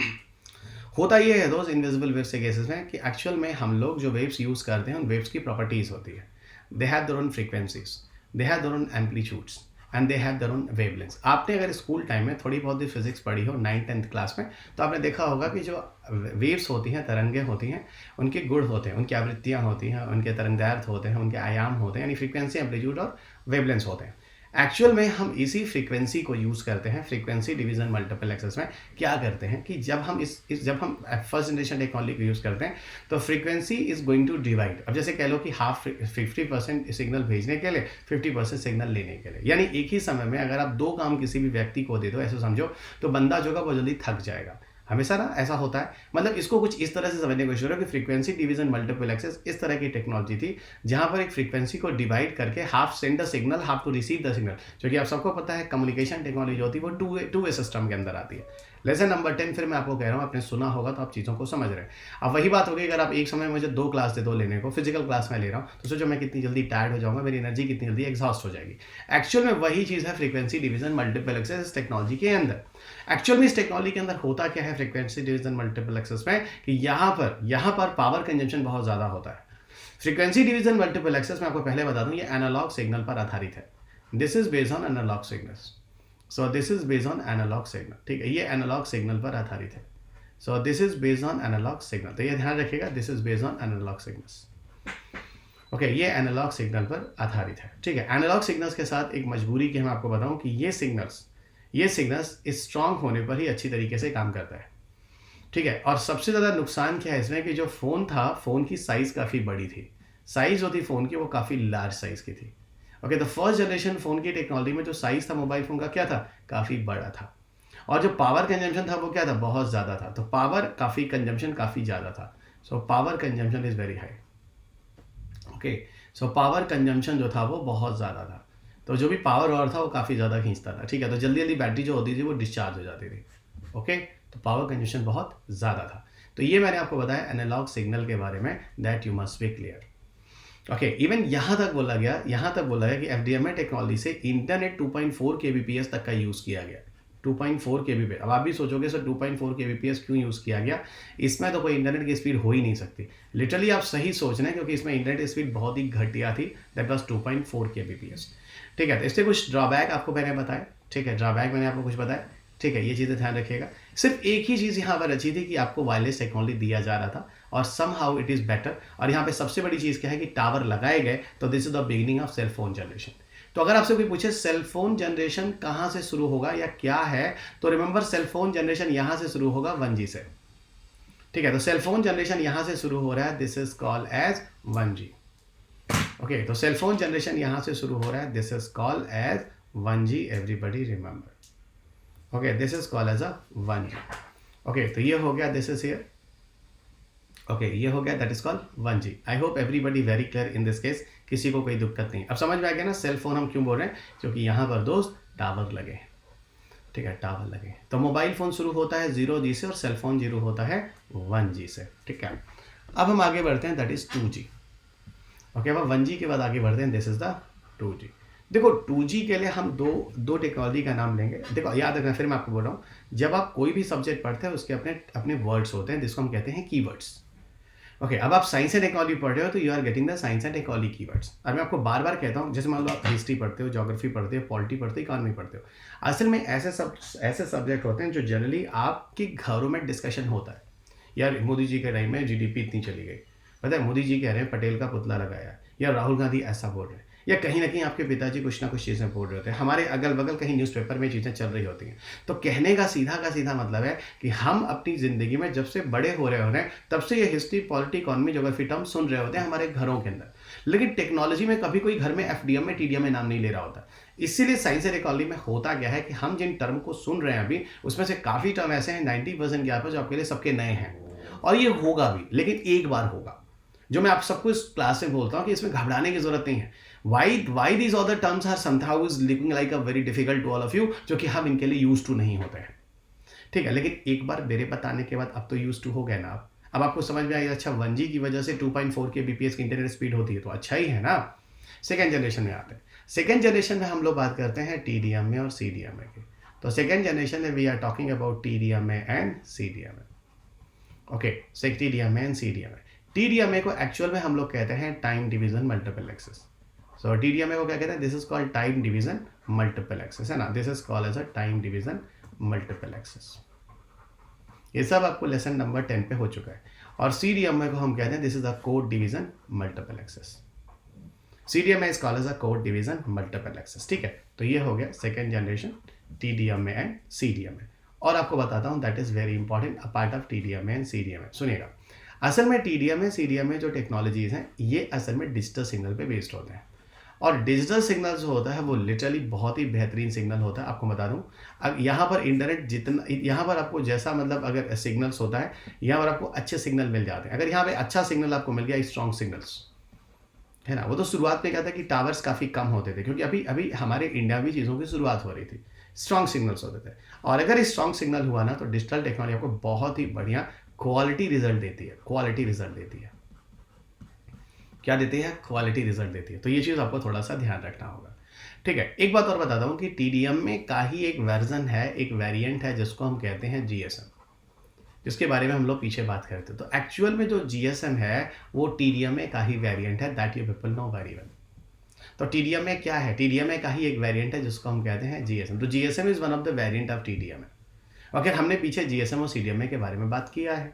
होता ये है दोस्त, इनविजिबल वेव्स के केसेस में, कि एक्चुअल में हम लोग जो वेव्स यूज़ करते हैं, उन वेव्स की प्रॉपर्टीज़ होती है। They have their own frequencies, they have their own amplitudes, and they have their own wavelength. आपने अगर स्कूल टाइम में थोड़ी बहुत भी फिजिक्स पढ़ी हो 9th-10th क्लास में, तो आपने देखा होगा कि जो वेव्स होती हैं, तरंगें होती हैं, उनके गुण होते हैं, उनकी आवृत्तियाँ होती हैं, उनके तरंगदैर्घ्य होते हैं, उनके आयाम होते हैं, यानी फ्रीक्वेंसी, एम्पलीट्यूड और वेवलेंथ होते हैं। एक्चुअल में हम इसी फ्रीक्वेंसी को यूज़ करते हैं फ्रीक्वेंसी डिवीजन मल्टीपल एक्सेस में। क्या करते हैं कि जब हम जब हम फर्स्ट जनरेशन टेक्नोलॉजी को यूज़ करते हैं, तो frequency is going to divide. अब जैसे कह लो कि हाफ 50% सिग्नल भेजने के लिए, 50% सिग्नल लेने के लिए, यानी एक ही समय में अगर आप दो काम किसी भी व्यक्ति को दे दो, ऐसे समझो, तो बंदा जो है वो जल्दी थक जाएगा। हमेशा ना ऐसा होता है। मतलब इसको कुछ इस तरह से समझने की कोशिश करो कि फ्रीक्वेंसी डिवीजन मल्टीपल एक्सेस इस तरह की टेक्नोलॉजी थी, जहां पर एक फ्रीक्वेंसी को डिवाइड करके half send the signal, half to receive the signal. जो कि आप सबको पता है कम्युनिकेशन टेक्नोलॉजी होती है वो टू वे सिस्टम के अंदर आती है। लेसन नंबर 10 फिर मैं आपको कह रहा हूँ, आपने सुना होगा तो आप चीज़ों को समझ रहे हैं। अब वही बात होगी, अगर आप एक समय में मुझे 2 क्लास दे दो लेने को, फिजिकल क्लास में ले रहा हूँ, तो सोचो मैं कितनी जल्दी टायर्ड हो जाऊंगा, मेरी एनर्जी कितनी जल्दी एग्जॉस्ट हो जाएगी। एक्चुअल में वही चीज़ है frequency division multiple access technology के अंदर। एक्चुअल में इस टेक्नोलॉजी के अंदर होता क्या है फ्रीक्वेंसी डिवीजन मल्टीपल एक्सेस में, कि यहाँ पर पावर कंजम्पशन बहुत ज़्यादा होता है। फ्रीक्वेंसी डिवीजन मल्टीपल एक्सेस में आपको पहले बता दूं, ये एनालॉग सिग्नल पर आधारित है। This is based on analog signals. So this is based on analog signal, ठीक है, ये एनालॉग सिग्नल पर आधारित है। So this is based on analog signal, तो ये ध्यान रखिएगा, this is based on analog signals. Okay, ये एनालॉग सिग्नल पर आधारित है, ठीक है। एनालॉग सिग्नल्स के साथ एक मजबूरी की मैं आपको बताऊं कि ये सिग्नल्स स्ट्रांग होने पर ही अच्छी तरीके से काम करता है, ठीक है। और सबसे ज़्यादा नुकसान क्या है इसमें कि जो फ़ोन था, फ़ोन की साइज़ काफ़ी बड़ी थी। साइज़ जो थी फ़ोन की वो काफ़ी लार्ज साइज़ की थी। ओके, तो फर्स्ट जनरेशन फ़ोन की टेक्नोलॉजी में जो साइज़ था मोबाइल फ़ोन का क्या था, काफ़ी बड़ा था। और जो पावर कंजम्पशन था वो क्या था, बहुत ज़्यादा था। तो पावर कंजम्पशन काफ़ी ज़्यादा था। So power consumption is very high. Okay, so power consumption जो था वो बहुत ज़्यादा था। तो जो भी पावर और था वो काफ़ी ज़्यादा खींचता था, ठीक है। तो जल्दी जल्दी बैटरी जो होती थी वो डिस्चार्ज हो जाती थी। ओके, तो पावर कंजम्पशन बहुत ज़्यादा था। तो ये मैंने आपको बताया एनालॉग सिग्नल के बारे में, that you must be clear. Okay, even यहाँ तक बोला गया कि एफडीएमए टेक्नोलॉजी से इंटरनेट 2.4 केबीपीएस तक का यूज़ किया गया। 2.4 केबीपीएस। अब आप भी सोचोगे सर 2.4 केबीपीएस क्यों यूज़ किया गया, इसमें तो कोई इंटरनेट की स्पीड हो ही नहीं सकती। लिटरली आप सही सोच रहे हैं, क्योंकि इसमें इंटरनेट स्पीड बहुत ही घटिया थी, दैट वाज 2.4 केबीपीएस, ठीक है। तो इससे कुछ ड्रॉबैक आपको मैंने बताया, ठीक है, ड्रॉबैक मैंने आपको कुछ बताया, ठीक है। ये चीज़ें ध्यान रखिएगा। सिर्फ एक ही चीज़ यहाँ पर अच्छी थी कि आपको वायरलेस टेक्नोलॉजी दिया जा रहा था, और somehow it is better. और यहाँ पे सबसे बड़ी चीज़ क्या है कि टावर लगाए गए, तो this is the beginning of cellphone generation. तो अगर आपसे कोई पूछे सेलफोन जनरेशन कहाँ से शुरू होगा या क्या है, तो रिमेंबर सेलफोन जनरेशन यहाँ से शुरू होगा 1G से, ठीक है। तो सेलफोन जनरेशन यहाँ से शुरू हो रहा है, this is called as 1G। Okay, तो सेलफोन जनरेशन यहाँ से शुरू हो रहा है, this is called as 1G, everybody remember. Okay, this is called as a 1G। Okay, तो ये हो गया, दिस इज हियर। ओके, ये हो गया, that is called 1G। I hope everybody very clear in this case, किसी को कोई दिक्कत नहीं। अब समझ में आ गया ना सेल फोन हम क्यों बोल रहे हैं, क्योंकि यहाँ पर दोस्त टावर लगे, ठीक है, टावर लगे। तो मोबाइल फ़ोन शुरू होता है 0G से और सेल फोन शुरू होता है 1G से, ठीक है। अब हम आगे बढ़ते हैं, दैट इज 2G। ओके, अब 1G के बाद आगे बढ़ते हैं, दिस इज द 2G। देखो 2G के लिए हम दो टेक्नोलॉजी का नाम लेंगे। देखो याद रखना, फिर मैं आपको बोल रहा हूँ, जब आप कोई भी सब्जेक्ट पढ़ते हैं उसके अपने अपने वर्ड्स होते हैं, जिसको हम कहते हैं कीवर्ड्स। ओके, अब आप साइंस एंड टेक्नोलॉजी पढ़ रहे हो, तो you are getting the science and technology keywords. और मैं आपको बार बार कहता हूँ, जैसे मान लो आप हिस्ट्री पढ़ते हो, ज्योग्राफी पढ़ते हो, पॉलिटी पढ़ते हो, इकॉनमी पढ़ते हो, असल में ऐसे सब्जेक्ट होते हैं जो जनरली आपके घरों में डिस्कशन होता है। यार मोदी जी के टाइम में जीडीपी इतनी चली गई, पता है मोदी जी कह रहे हैं पटेल का पुतला लगाया, या राहुल गांधी ऐसा बोल रहे हैं, या कहीं ना कहीं आपके पिताजी कुछ ना कुछ चीज़ें बोल रहे होते हैं, हमारे अगल बगल कहीं न्यूज़पेपर में चीज़ें चल रही होती हैं। तो कहने का सीधा मतलब है कि हम अपनी ज़िंदगी में जब से बड़े हो रहे होते हैं, तब से ये history, polity, economy, geography term सुन रहे होते हैं हमारे घरों के अंदर। लेकिन टेक्नोलॉजी में कभी कोई घर में एफडीएमए टीडीएमए नाम नहीं ले रहा होता। इसीलिए साइंस एंड टेक्नोलॉजी में होता क्या है कि हम जिन टर्म को सुन रहे हैं अभी, उसमें से काफ़ी टर्म ऐसे हैं 90% के आसपास जो आपके लिए सबके नए हैं, और ये होगा भी, लेकिन एक बार होगा। जो मैं आप सबको इस क्लास में बोलता हूँ कि इसमें घबराने की जरूरत नहीं है। Why these other terms are somehow is looking like a very difficult to all of you, जो कि हम इनके लिए यूज टू नहीं होते हैं, ठीक है। लेकिन एक बार मेरे बताने के बाद अब तो यूज टू हो गए ना आप। अब आपको समझ में आया, अच्छा 1G की वजह से 2.4 के बीपीएस की इंटरनेट स्पीड होती है, तो अच्छा ही है ना। सेकेंड जनरेशन में आते हैं। सेकेंड जनरेशन में हम लोग बात करते हैं TDMA और CDMA की। तो सेकेंड जनरेशन में we are talking about TDMA and CDMA। Okay, TDMA and CDMA। TDMA को एक्चुअल में हम लोग कहते हैं time division multiple access. So TDMA को क्या कहते हैं, this is called time division multiple access, है ना, this is called as a time division multiple access. ये सब आपको लेसन नंबर 10 पे हो चुका है। और CDMA को हम कहते हैं this is a code division multiple access. CDMA is called as a code division multiple access, ठीक है। तो ये हो गया second generation TDMA and CDMA। और आपको बताता हूँ that is very important a part of TDMA and CDMA। सुनिएगा, असल में TDMA CDMA जो टेक्नोलॉजीज हैं ये असल में डिजिटल सिग्नल पे बेस्ड होते हैं। और डिजिटल सिग्नल जो होता है वो लिटरली बहुत ही बेहतरीन सिग्नल होता है। आपको बता दूं, अब यहाँ पर इंटरनेट जितना, यहाँ पर आपको जैसा मतलब अगर सिग्नल्स होता है, यहाँ पर आपको अच्छे सिग्नल मिल जाते हैं। अगर यहाँ पे अच्छा सिग्नल आपको मिल गया, स्ट्रॉन्ग सिग्नल्स, है ना, वो तो शुरुआत में क्या था कि टावर्स काफ़ी कम होते थे, क्योंकि अभी अभी हमारे इंडिया में चीज़ों की शुरुआत हो रही थी, स्ट्रॉन्ग सिग्नल्स होते थे। और अगर स्ट्रॉन्ग सिग्नल हुआ ना तो डिजिटल टेक्नोलॉजी आपको बहुत ही बढ़िया क्वालिटी रिजल्ट देती है, क्वालिटी रिजल्ट देती है। क्या देती है? क्वालिटी रिजल्ट देती है। तो ये चीज़ आपको थोड़ा सा ध्यान रखना होगा, ठीक है। एक बात और बताता हूँ कि TDM में का ही एक वर्जन है, एक वेरिएंट है जिसको हम कहते हैं GSM, जिसके बारे में हम लोग पीछे बात करते थे। तो एक्चुअल में जो GSM है वो TDMA का ही वेरिएंट है, that you people know very well. तो TDMA क्या है? TDMA का ही एक वेरिएंट है जिसको हम कहते हैं GSM। तो GSM is one of the variant of TDMA। Okay, हमने पीछे GSM और CDMA के बारे में बात किया है,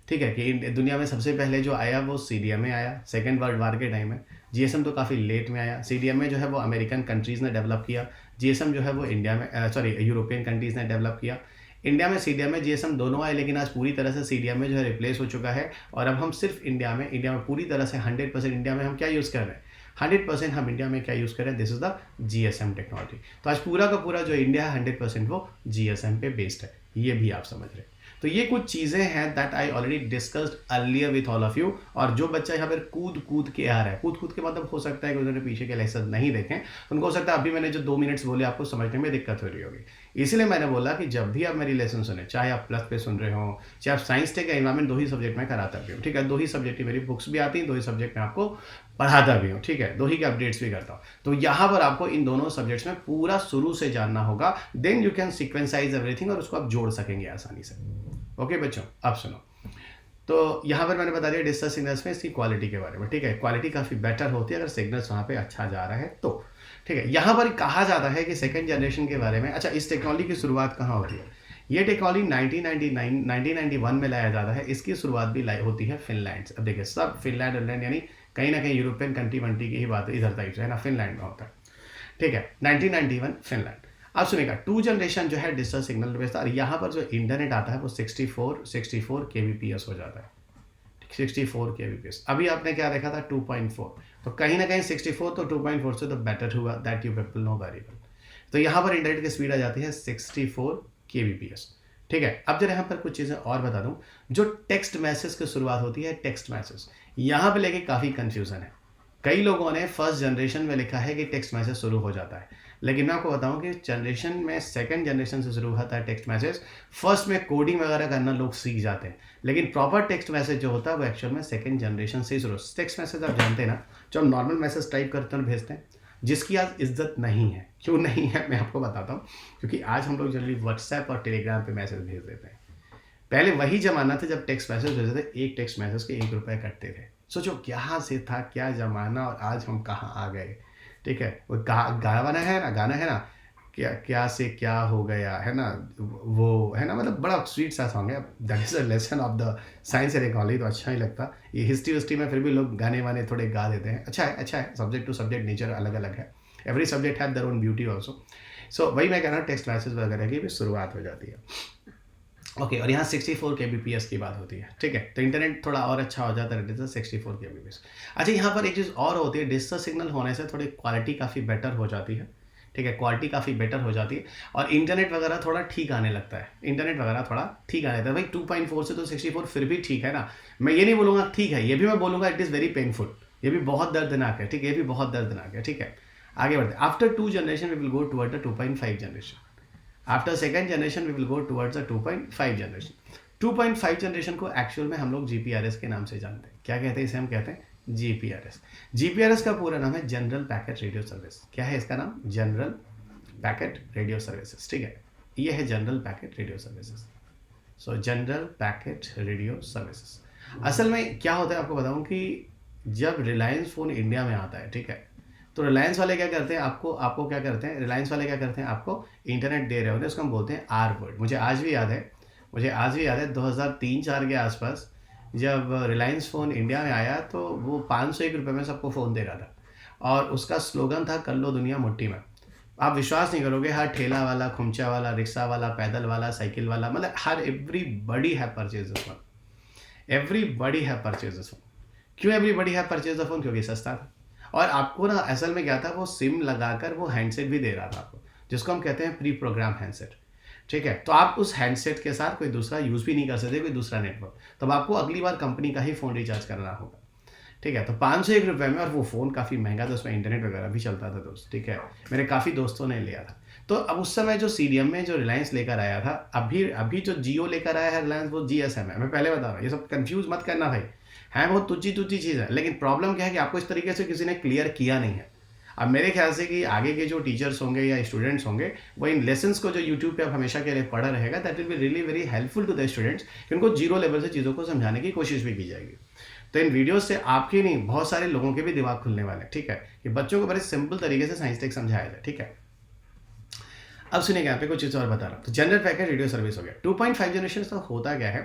ठीक है, कि दुनिया में सबसे पहले जो आया वो CDMA आया, सेकेंड वर्ल्ड वार के टाइम में। GSM तो काफ़ी लेट में आया। CDMA जो है वो अमेरिकन कंट्रीज़ ने डेवलप किया, GSM जो है वो इंडिया में सॉरी यूरोपियन कंट्रीज़ ने डेवलप किया। इंडिया में CDMA GSM दोनों आए, लेकिन आज पूरी तरह से CDMA जो है रिप्लेस हो चुका है। और अब हम सिर्फ इंडिया में पूरी तरह से 100% इंडिया में हम क्या यूज़ कर रहे हैं? 100% हम इंडिया में क्या यूज़ कर रहे हैं? This is the GSM technology. तो आज पूरा का पूरा जो इंडिया है 100% वो GSM पे बेस्ड है, ये भी आप समझ रहे हैं। तो ये कुछ चीज़ें हैं that I already discussed earlier with all of you. और जो बच्चा यहाँ पर कूद कूद के आ रहा है, कूद कूद के मतलब हो सकता है कि उन्होंने पीछे के लेसन नहीं देखे, उनको हो सकता है अभी मैंने जो 2 मिनट्स बोले आपको समझने में दिक्कत हो रही होगी। इसलिए मैंने बोला कि जब भी आप मेरी लेसन सुने, चाहे आप प्लस पे सुन रहे हो, चाहे आप साइंस टेक या एनवायरमेंट, 2 ही सब्जेक्ट में कराता भी हूँ, ठीक है। 2 ही सब्जेक्ट की मेरी बुक्स भी आती हैं, 2 ही सब्जेक्ट में आपको पढ़ाता भी हूँ, ठीक है। 2 ही के अपडेट्स भी करता हूँ। तो यहाँ पर आपको इन दोनों सब्जेक्ट्स में पूरा शुरू से जानना होगा, देन यू कैन सिक्वेंसाइज एवरीथिंग और उसको आप जोड़ सकेंगे आसानी से। ओके बच्चों, आप सुनो। तो यहाँ पर मैंने बता दिया डिजिटल सिग्नल्स में इसकी क्वालिटी के बारे में, ठीक है। क्वालिटी काफ़ी बेटर होती है अगर सिग्नल्स वहाँ पे अच्छा जा रहा है तो, ठीक है। यहाँ पर कहा जाता है कि सेकंड जनरेशन के बारे में। अच्छा, इस टेक्नोलॉजी की शुरुआत कहाँ होती है? ये टेक्नोलॉजी 1991 में लाया जाता है। इसकी शुरुआत भी होती है फिनलैंड से। अब देखिए, सब फिनलैंड यानी कहीं ना कहीं यूरोपियन कंट्री वंट्री की ही बात इधर टाइप से, है ना, फिनलैंड में होता है, ठीक है। 1991 फिनलैंड। अब सुनिएगा, 2 जनरेशन जो है डिजिटल सिग्नल बेस्ड, और यहाँ पर जो इंटरनेट आता है वो 64 kbps हो जाता है, 64 kbps। अभी आपने क्या देखा था? 2.4। तो कहीं ना कहीं 64 तो 2.4 से तो बेटर हुआ, that you people know very well. तो यहाँ पर इंटरनेट की स्पीड आ जाती है 64 kbps, ठीक है। अब जरा यहाँ पर कुछ चीज़ें और बता दूँ। जो टेक्स्ट मैसेज की शुरुआत होती है, टेक्स्ट मैसेज, यहाँ पे लेके काफ़ी कन्फ्यूज़न है। कई लोगों ने फर्स्ट जनरेशन में लिखा है कि टेक्स्ट मैसेज शुरू हो जाता है, लेकिन मैं आपको बताऊं कि जनरेशन में सेकंड जनरेशन से शुरू होता है टेक्स्ट मैसेज। फर्स्ट में कोडिंग वगैरह करना लोग सीख जाते हैं, लेकिन प्रॉपर टेक्स्ट मैसेज जो होता है वो एक्चुअल में सेकंड जनरेशन से ही शुरू। टेक्स्ट मैसेज आप जानते हैं ना, जो हम नॉर्मल मैसेज टाइप करते हैं और भेजते हैं, जिसकी आज इज्जत नहीं है। क्यों नहीं है मैं आपको बताता हूँ, क्योंकि आज हम लोग जनरली व्हाट्सएप और टेलीग्राम पर मैसेज भेज देते हैं। पहले वही जमाना था जब टेक्स्ट मैसेज भेजते थे, एक टेक्स्ट मैसेज के 1 रुपये कटते थे। सोचो क्या से था, क्या जमाना, और आज हम कहाँ आ गए, ठीक है। वो गाना है ना, क्या क्या से क्या हो गया, है ना, वो है ना, मतलब बड़ा स्वीट सा सॉन्ग है। That is a lesson of the science and technology. तो अच्छा ही लगता। ये हिस्ट्री में फिर भी लोग गाने वाने थोड़े गा देते हैं। अच्छा है, सब्जेक्ट टू सब्जेक्ट नेचर अलग अलग है। Every subject have their own beauty also. So वही मैं कह रहा हूँ, टेक्स्ट मैसेज वगैरह की भी शुरुआत हो जाती है। ओके, और यहाँ 64 kbps की बात होती है, ठीक है। तो इंटरनेट थोड़ा और अच्छा हो जाता है, डिजिटल 64 kbps। अच्छा, यहाँ पर एक चीज़ और होती है, डिजिटल सिग्नल होने से थोड़ी क्वालिटी काफ़ी बेटर हो जाती है, ठीक है। क्वालिटी काफ़ी बेटर हो जाती है और इंटरनेट वगैरह थोड़ा ठीक आने लगता है। इंटरनेट वगैरह थोड़ा ठीक आने लगता है। भाई 2.4 से तो 64 फिर भी ठीक है ना। मैं ये नहीं बोलूँगा ठीक है, ये भी मैं बोलूँगा इट इज़ वेरी पेनफुल, ये भी बहुत दर्दनाक है, ठीक है। ये भी बहुत दर्दनाक है, ठीक है। आगे बढ़ते, after 2 generation we will go toward the 2.5 generation. After second generation we will go towards the 2.5 generation. 2.5 generation को एक्चुअल में हम लोग GPRS के नाम से जानते हैं। क्या कहते हैं इसे? हम कहते हैं GPRS। GPRS का पूरा नाम है जनरल पैकेट रेडियो सर्विस। क्या है इसका नाम? जनरल पैकेट रेडियो सर्विसेज, ठीक है। ये है जनरल पैकेट रेडियो सर्विसेज। सो जनरल पैकेट रेडियो सर्विसेज। असल में क्या होता है आपको बताऊं कि जब रिलायंस फ़ोन इंडिया में आता है, ठीक है, तो रिलायंस वाले क्या करते हैं, आपको आपको क्या करते हैं, रिलायंस वाले क्या करते हैं, आपको इंटरनेट दे रहे होते हैं, उसको हम बोलते हैं आर वर्ड। मुझे आज भी याद है 2003-4 के आसपास जब रिलायंस फ़ोन इंडिया में आया तो वो 501 रुपये में सबको फ़ोन दे रहा था और उसका स्लोगन था, कर लो दुनिया मुट्ठी में। आप विश्वास नहीं करोगे, हर ठेला वाला, खुमचा वाला, रिक्शा वाला, पैदल वाला, साइकिल वाला, मतलब हर everybody have purchase this one. Everybody have purchase this one. क्यों everybody have purchase the phone? क्योंकि सस्ता था। और आपको ना असल में क्या था, वो सिम लगाकर वो हैंडसेट भी दे रहा था आपको, जिसको हम कहते हैं प्री प्रोग्राम हैंडसेट। ठीक है, तो आप उस हैंडसेट के साथ कोई दूसरा यूज़ भी नहीं कर सकते, कोई दूसरा नेटवर्क, तब आपको अगली बार कंपनी का ही फ़ोन रिचार्ज करना होगा। ठीक है, तो 501 रुपये में, और वो फ़ोन काफ़ी महंगा था, उसमें इंटरनेट वगैरह भी चलता था दोस्त। ठीक है, मेरे काफ़ी दोस्तों ने लिया था। तो अब उस समय जो सीडीएम में जो रिलायंस लेकर आया था, अभी अभी जो जियो लेकर आया है रिलायंस, वो जीएसएम है। मैं पहले बता रहा हूँ, ये सब कंफ्यूज मत करना भाई, है बहुत तुच्ची तुच्ची चीज़ है, लेकिन प्रॉब्लम क्या है कि आपको इस तरीके से किसी ने क्लियर किया नहीं है। अब मेरे ख्याल से कि आगे के जो टीचर्स होंगे या स्टूडेंट्स होंगे, वो इन लेसन्स को जो यूट्यूब पे अब हमेशा के लिए पढ़ा रहेगा, that will be really very helpful to the students, कि उनको जीरो लेवल से चीज़ों को समझाने की कोशिश भी की जाएगी। तो इन वीडियो से आपके नहीं, बहुत सारे लोगों के भी दिमाग खुलने वाले हैं। ठीक है, कि बच्चों को बड़े सिंपल तरीके से साइंस टेक समझाया जाए। ठीक है, अब सुनिएगा, यहाँ पे कुछ चीज़ और बता रहा हूँ। तो जनरल पैकेट रेडियो सर्विस हो गया 2.5 जनरेशन। तो होता क्या है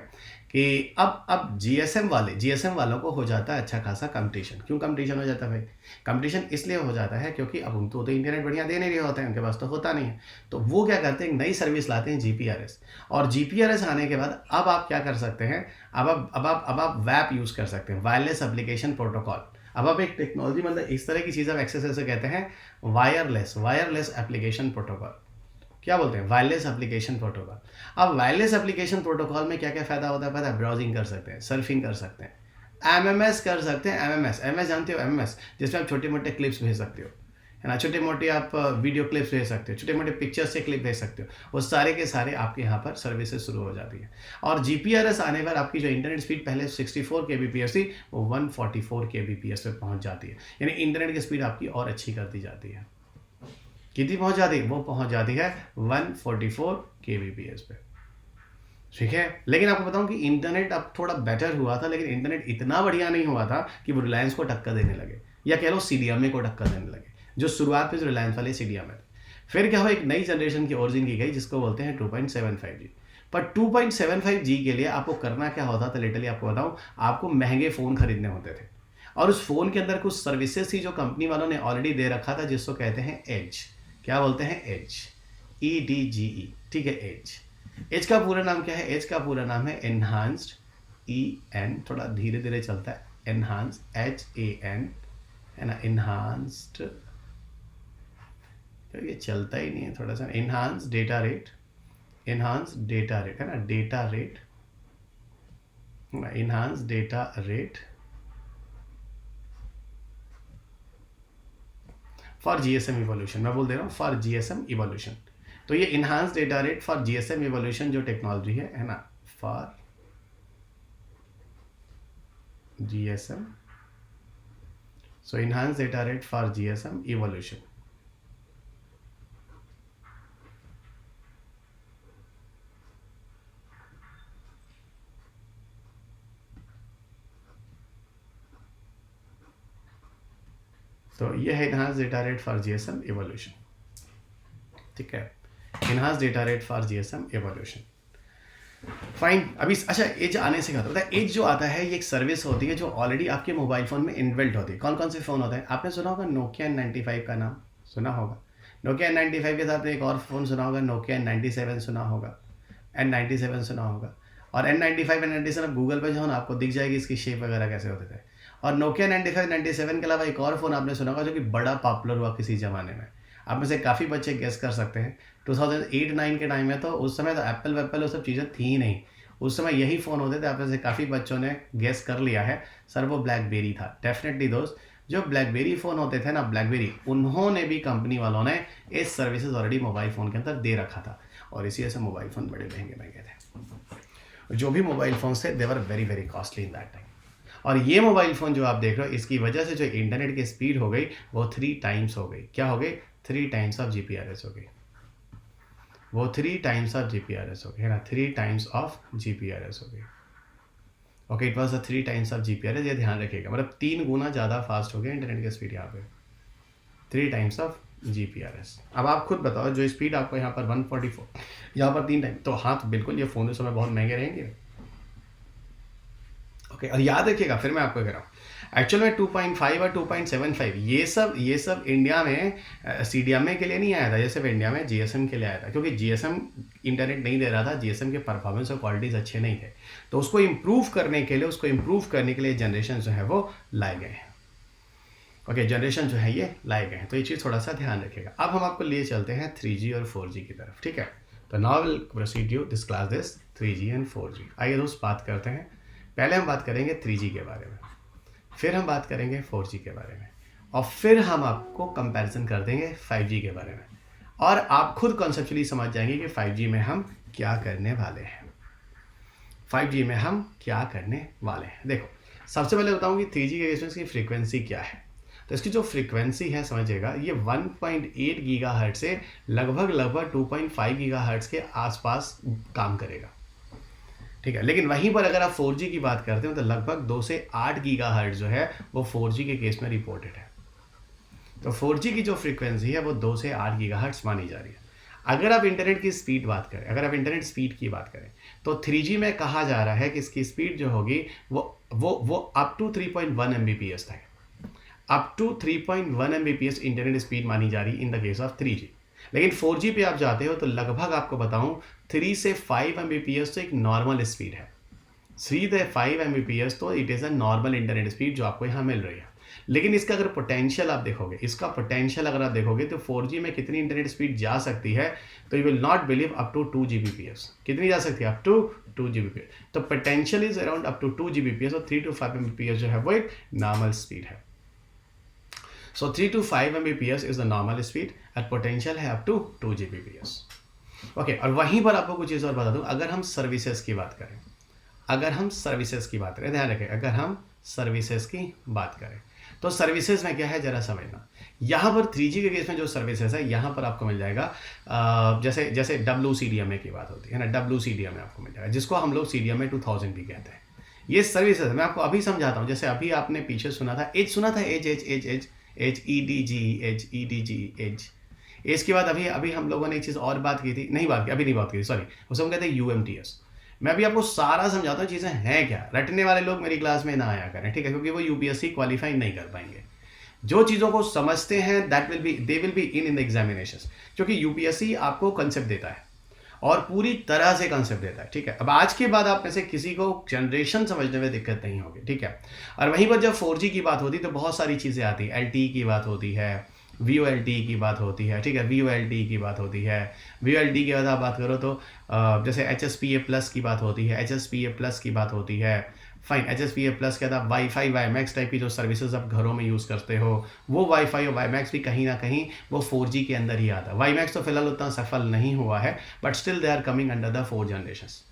कि अब जीएसएम वालों को हो जाता है अच्छा खासा कंपटीशन। क्यों कंपटीशन हो जाता है भाई? कंपटीशन इसलिए हो जाता है क्योंकि अब उनको तो इंटरनेट बढ़िया दे नहीं रहे होते हैं, उनके पास तो होता नहीं है। तो वो क्या करते हैं, एक नई सर्विस लाते हैं, जीपीआरएस। और जीपीआरएस आने के बाद अब आप क्या कर सकते हैं, अब आप वैप यूज़ कर सकते हैं, वायरलेस एप्लीकेशन प्रोटोकॉल। अब आप एक टेक्नोलॉजी, मतलब इस तरह की चीज़ आप एक्सेस से कहते हैं वायरलेस एप्लीकेशन प्रोटोकॉल। क्या बोलते हैं? Wireless application protocol. अब वायरलेस एप्लीकेशन प्रोटोकॉल में क्या क्या फ़ायदा होता है पता है? ब्राउजिंग कर सकते हैं, सर्फिंग कर सकते हैं, एमएमएस कर सकते हैं। एमएमएस जानते हो? एमएमएस जिसमें आप छोटे मोटे क्लिप्स भेज सकते हो, है ना, छोटे मोटे आप वीडियो क्लिप्स भेज सकते हो, छोटे मोटे पिक्चर्स से क्लिप भेज सकते हो, वो सारे के सारे आपके यहाँ पर सर्विसेज शुरू हो जाती है। और जीपीआरएस आने पर आपकी जो इंटरनेट स्पीड पहले 64 kbps थी, वो 144 kbps पे पहुँच जाती है। यानी इंटरनेट की स्पीड आपकी और अच्छी कर दी जाती है। कितनी पहुंच जाती है? वो पहुंच जाती है 144 kbps पे। ठीक है, लेकिन आपको बताऊं कि इंटरनेट अब थोड़ा बेटर हुआ था, लेकिन इंटरनेट इतना बढ़िया नहीं हुआ था कि वो रिलायंस को टक्कर देने लगे, या कह लो सीडीएमए को टक्कर देने लगे, जो शुरुआत में जो रिलायंस वाले सीडीएमए थे। फिर क्या हुआ, एक नई जनरेशन की ओरिजिन की गई, जिसको बोलते हैं 2.75G। पर 2.75G के लिए आपको करना क्या होता था, लिटरली आपको बताऊं, आपको महंगे फ़ोन खरीदने होते थे, और उस फ़ोन के अंदर कुछ सर्विसेज थी जो कंपनी वालों ने ऑलरेडी दे रखा था, जिसको कहते हैं एज। क्या बोलते हैं? EDGE, EDGE। ठीक है, एज। एज का पूरा नाम क्या है? एज का पूरा नाम है एनहांस्ड, EN, थोड़ा धीरे धीरे चलता है, एनहांस्ड, HAN, है ना, एनहांस्ड, ये चलता ही नहीं है थोड़ा सा, enhanced data rate, enhanced data rate, है ना, data rate, enhanced data rate for GSM evolution. मैं बोल दे रहा हूँ फॉर जीएसएम इवोल्यूशन। तो ये enhance data rate for GSM evolution जो टेक्नोलॉजी है ना, for GSM, so enhance data rate for GSM evolution. तो ये है enhance data rate for GSM evolution. ठीक है, enhance data rate for GSM evolution. Fine. अभी अच्छा, एज आने से क्या होता है? एज जो आता है, ये एक सर्विस होती है जो ऑलरेडी आपके मोबाइल फ़ोन में इनबिल्ट होती है। कौन कौन से फ़ोन होते हैं? आपने सुना होगा नोकिया N95 का नाम सुना होगा। नोकिया N95 के साथ एक और फ़ोन सुना होगा, नोकिया N97 सुना होगा, N97 सुना होगा। और N95 N97 अब गूगल पे जो है ना, आपको दिख जाएगी इसकी शेप वगैरह कैसे होते थे। और नोकिया N95 97 के अलावा एक और फ़ोन आपने सुना होगा जो कि बड़ा पॉपुलर हुआ किसी ज़माने में। आप में से काफ़ी बच्चे गेस कर सकते हैं, 2008-9 के टाइम में, तो उस समय तो एप्पल वेप्पल वो सब चीज़ें थी ही नहीं। उस समय यही फ़ोन होते थे। आप में से काफ़ी बच्चों ने गेस कर लिया है, सर वो ब्लैकबेरी था। डेफिनेटली दोस्त, जो ब्लैकबेरी फ़ोन होते थे ना, ब्लैकबेरी, उन्होंने भी, कंपनी वालों ने इस सर्विसेज ऑलरेडी मोबाइल फ़ोन के अंदर दे रखा था, और इसी वजह से मोबाइल फ़ोन बड़े महंगे महंगे थे। जो भी मोबाइल फ़ोन्स थे, they were very very costly in that time. और ये मोबाइल फ़ोन जो आप देख रहे हो, इसकी वजह से जो इंटरनेट की स्पीड हो गई, वो 3 टाइम्स हो गई। क्या हो गई? 3 टाइम्स ऑफ जीपीआरएस हो गई। वो 3 टाइम्स ऑफ जीपीआरएस हो गई, है ना, 3 टाइम्स ऑफ जीपीआरएस हो गई। Okay, it was 3 times of GPRS, ये ध्यान रखिएगा, मतलब 3 गुना ज़्यादा फास्ट हो गया इंटरनेट की स्पीड यहाँ पे। 3 टाइम्स ऑफ GPRS। अब आप खुद बताओ, जो स्पीड आपको यहाँ पर 144, यहाँ पर 3 टाइम, तो हाँ तो बिल्कुल ये फ़ोन उस समय बहुत महंगे रहेंगे। ओके, और याद रखिएगा, फिर मैं आपको कह रहा हूँ, एक्चुअल में 2.5 और 2.75 ये सब इंडिया में CDMA के लिए नहीं आया था, ये सिर्फ इंडिया में GSM के लिए आया था, क्योंकि GSM इंटरनेट नहीं दे रहा था, GSM के परफॉर्मेंस और क्वालिटीज़ अच्छे नहीं थे, तो उसको इम्प्रूव करने के लिए जनरेशन जो है वो लाए गए हैं। ओके, जनरेशन जो है ये लाए गए हैं, तो ये चीज़ थोड़ा सा ध्यान रखिएगा। अब हम आपको लिए चलते हैं 3G और 4G की तरफ, ठीक है। तो now will proceed you this class this 3G and 4G। आइए दोस्त बात करते हैं। पहले हम बात करेंगे 3G के बारे में, फिर हम बात करेंगे 4G के बारे में, और फिर हम आपको कंपैरिजन कर देंगे 5G के बारे में, और आप खुद कॉन्सेप्चुअली समझ जाएंगे कि 5G में हम क्या करने वाले हैं। 5G में हम क्या करने वाले हैं, देखो सबसे पहले बताऊं कि 3G के केस में इसकी फ्रीक्वेंसी क्या है। तो इसकी जो फ्रीक्वेंसी है समझिएगा, ये 1.8 गीगाहर्ट्ज से लगभग 2.5 गीगाहर्ट्ज के आसपास काम करेगा, ठीक है। लेकिन वहीं पर अगर आप 4G की बात करते हो तो लगभग 2 से 8 गीगाहर्ट्ज जो है वो 4G के केस में रिपोर्टेड है। तो 4G की जो फ्रीक्वेंसी है वो 2 से 8 गीगाहर्ट्ज मानी जा रही है। अगर आप इंटरनेट की स्पीड बात करें, अगर आप इंटरनेट स्पीड की बात करें, तो 3G में कहा जा रहा है कि इसकी स्पीड जो होगी वो अप टू 3.1 Mbps तक, up to 3.1 Mbps internet speed मानी जा रही in the case of 3G। लेकिन 4G पे आप जाते हो तो लगभग आपको बताऊं 3 से 5 Mbps तो एक नॉर्मल स्पीड है। 3 से 5 Mbps तो it is a normal internet speed जो आपको यहाँ मिल रही है। लेकिन इसका अगर पोटेंशियल आप देखोगे, अगर आप देखोगे तो 4G में कितनी इंटरनेट स्पीड जा सकती है, तो you will not believe, up to 2 Gbps। कितनी जा सकती है? Up to 2 Gbps। तो potential is around up to 2 Gbps, और 3 to 5 Mbps जो है वो एक नॉर्मल स्पीड है। So 3 to 5 Mbps is the normal speed and potential है up to 2 Gbps। ओके, और वहीं पर आपको कुछ चीज़ और बता दूं, अगर हम सर्विसेज की बात करें, ध्यान रखें, अगर हम सर्विसेज की बात करें तो सर्विसेज में क्या है जरा समझना। यहाँ पर 3G के केस में जो सर्विसेज है यहाँ पर आपको मिल जाएगा, जैसे WCDMA की बात होती है ना, WCDMA आपको मिल जाएगा, जिसको हम लोग CDMA 2000 भी कहते हैं। ये सर्विसेज मैं आपको अभी समझाता हूँ। जैसे अभी आपने पीछे सुना था एज, एज के बाद अभी हम लोगों ने एक चीज़ और बात की थी, नहीं बात की, सॉरी, उसे हम कहते हैं UMTS। मैं अभी आपको सारा समझाता हूँ चीज़ें हैं क्या। रटने वाले लोग मेरी क्लास में ना आया करें, ठीक है, क्योंकि वो UPSC क्वालिफाई नहीं कर पाएंगे। जो चीज़ों को समझते हैं they will be in the examinations, क्योंकि UPSC आपको कंसेप्ट देता है और पूरी तरह से कंसेप्ट देता है, ठीक है। अब आज के बाद आप में से किसी को जनरेशन समझने में दिक्कत नहीं होगी, ठीक है। और वहीं पर जब 4G की बात होती है तो बहुत सारी चीज़ें आती है, LTE की बात होती है, VoLTE की बात होती है, ठीक है, VoLTE की बात होती है। VoLTE की आप बात करो तो जैसे HSPA+ की बात होती है, HSPA+ की बात होती है, फाइन। HSPA+ क्या था? वाईफाई WiMAX टाइप की जो सर्विसेज आप घरों में यूज़ करते हो, वो वाईफाई और WiMAX भी कहीं ना कहीं वो 4G के अंदर ही आता है। WiMAX तो फिलहाल उतना सफल नहीं हुआ है, but still they are coming under the 4 generations.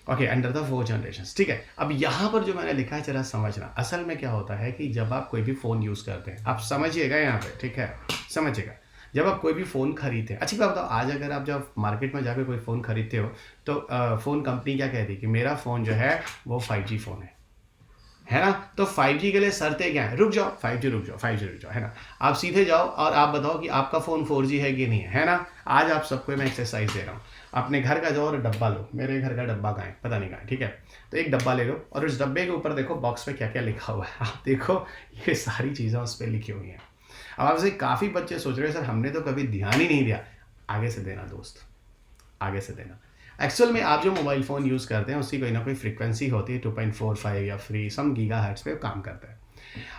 Okay, under the 4 generations, ठीक है। अब यहाँ पर जो मैंने लिखा है जरा समझना, असल में क्या होता है कि जब आप कोई भी फ़ोन यूज़ करते हैं, आप समझिएगा यहाँ पे, ठीक है, समझिएगा। जब आप कोई भी फ़ोन खरीदते हैं, अच्छी बात बताओ, आज अगर आप जब मार्केट में जाकर कोई फ़ोन खरीदते हो तो फ़ोन कंपनी क्या कहती है कि मेरा फ़ोन जो है वो 5G फ़ोन है ना। तो 5G के लिए शर्तें क्या है? रुक जाओ 5G रुक जाओ, है ना। आप सीधे जाओ और आप बताओ कि आपका फ़ोन 4G है कि नहीं है ना। आज आप सबको मैं एक्सरसाइज दे रहा हूँ। अपने घर का जाओ और डब्बा लो, मेरे घर का डब्बा कहाँ है पता नहीं कहाँ है, ठीक है। तो एक डब्बा ले लो और उस डब्बे के ऊपर देखो बॉक्स पे क्या क्या लिखा हुआ है। आप देखो ये सारी चीज़ें उस पर लिखी हुई हैं। अब आपसे काफ़ी बच्चे सोच रहे हैं सर हमने तो कभी ध्यान ही नहीं दिया। आगे से देना दोस्त, आगे से देना। एक्चुअल में आप जो मोबाइल फ़ोन यूज़ करते हैं उसकी कोई ना कोई फ्रीक्वेंसी होती है, 2.45 या 3 सम गीगाहर्ट्ज़ पे काम करता है।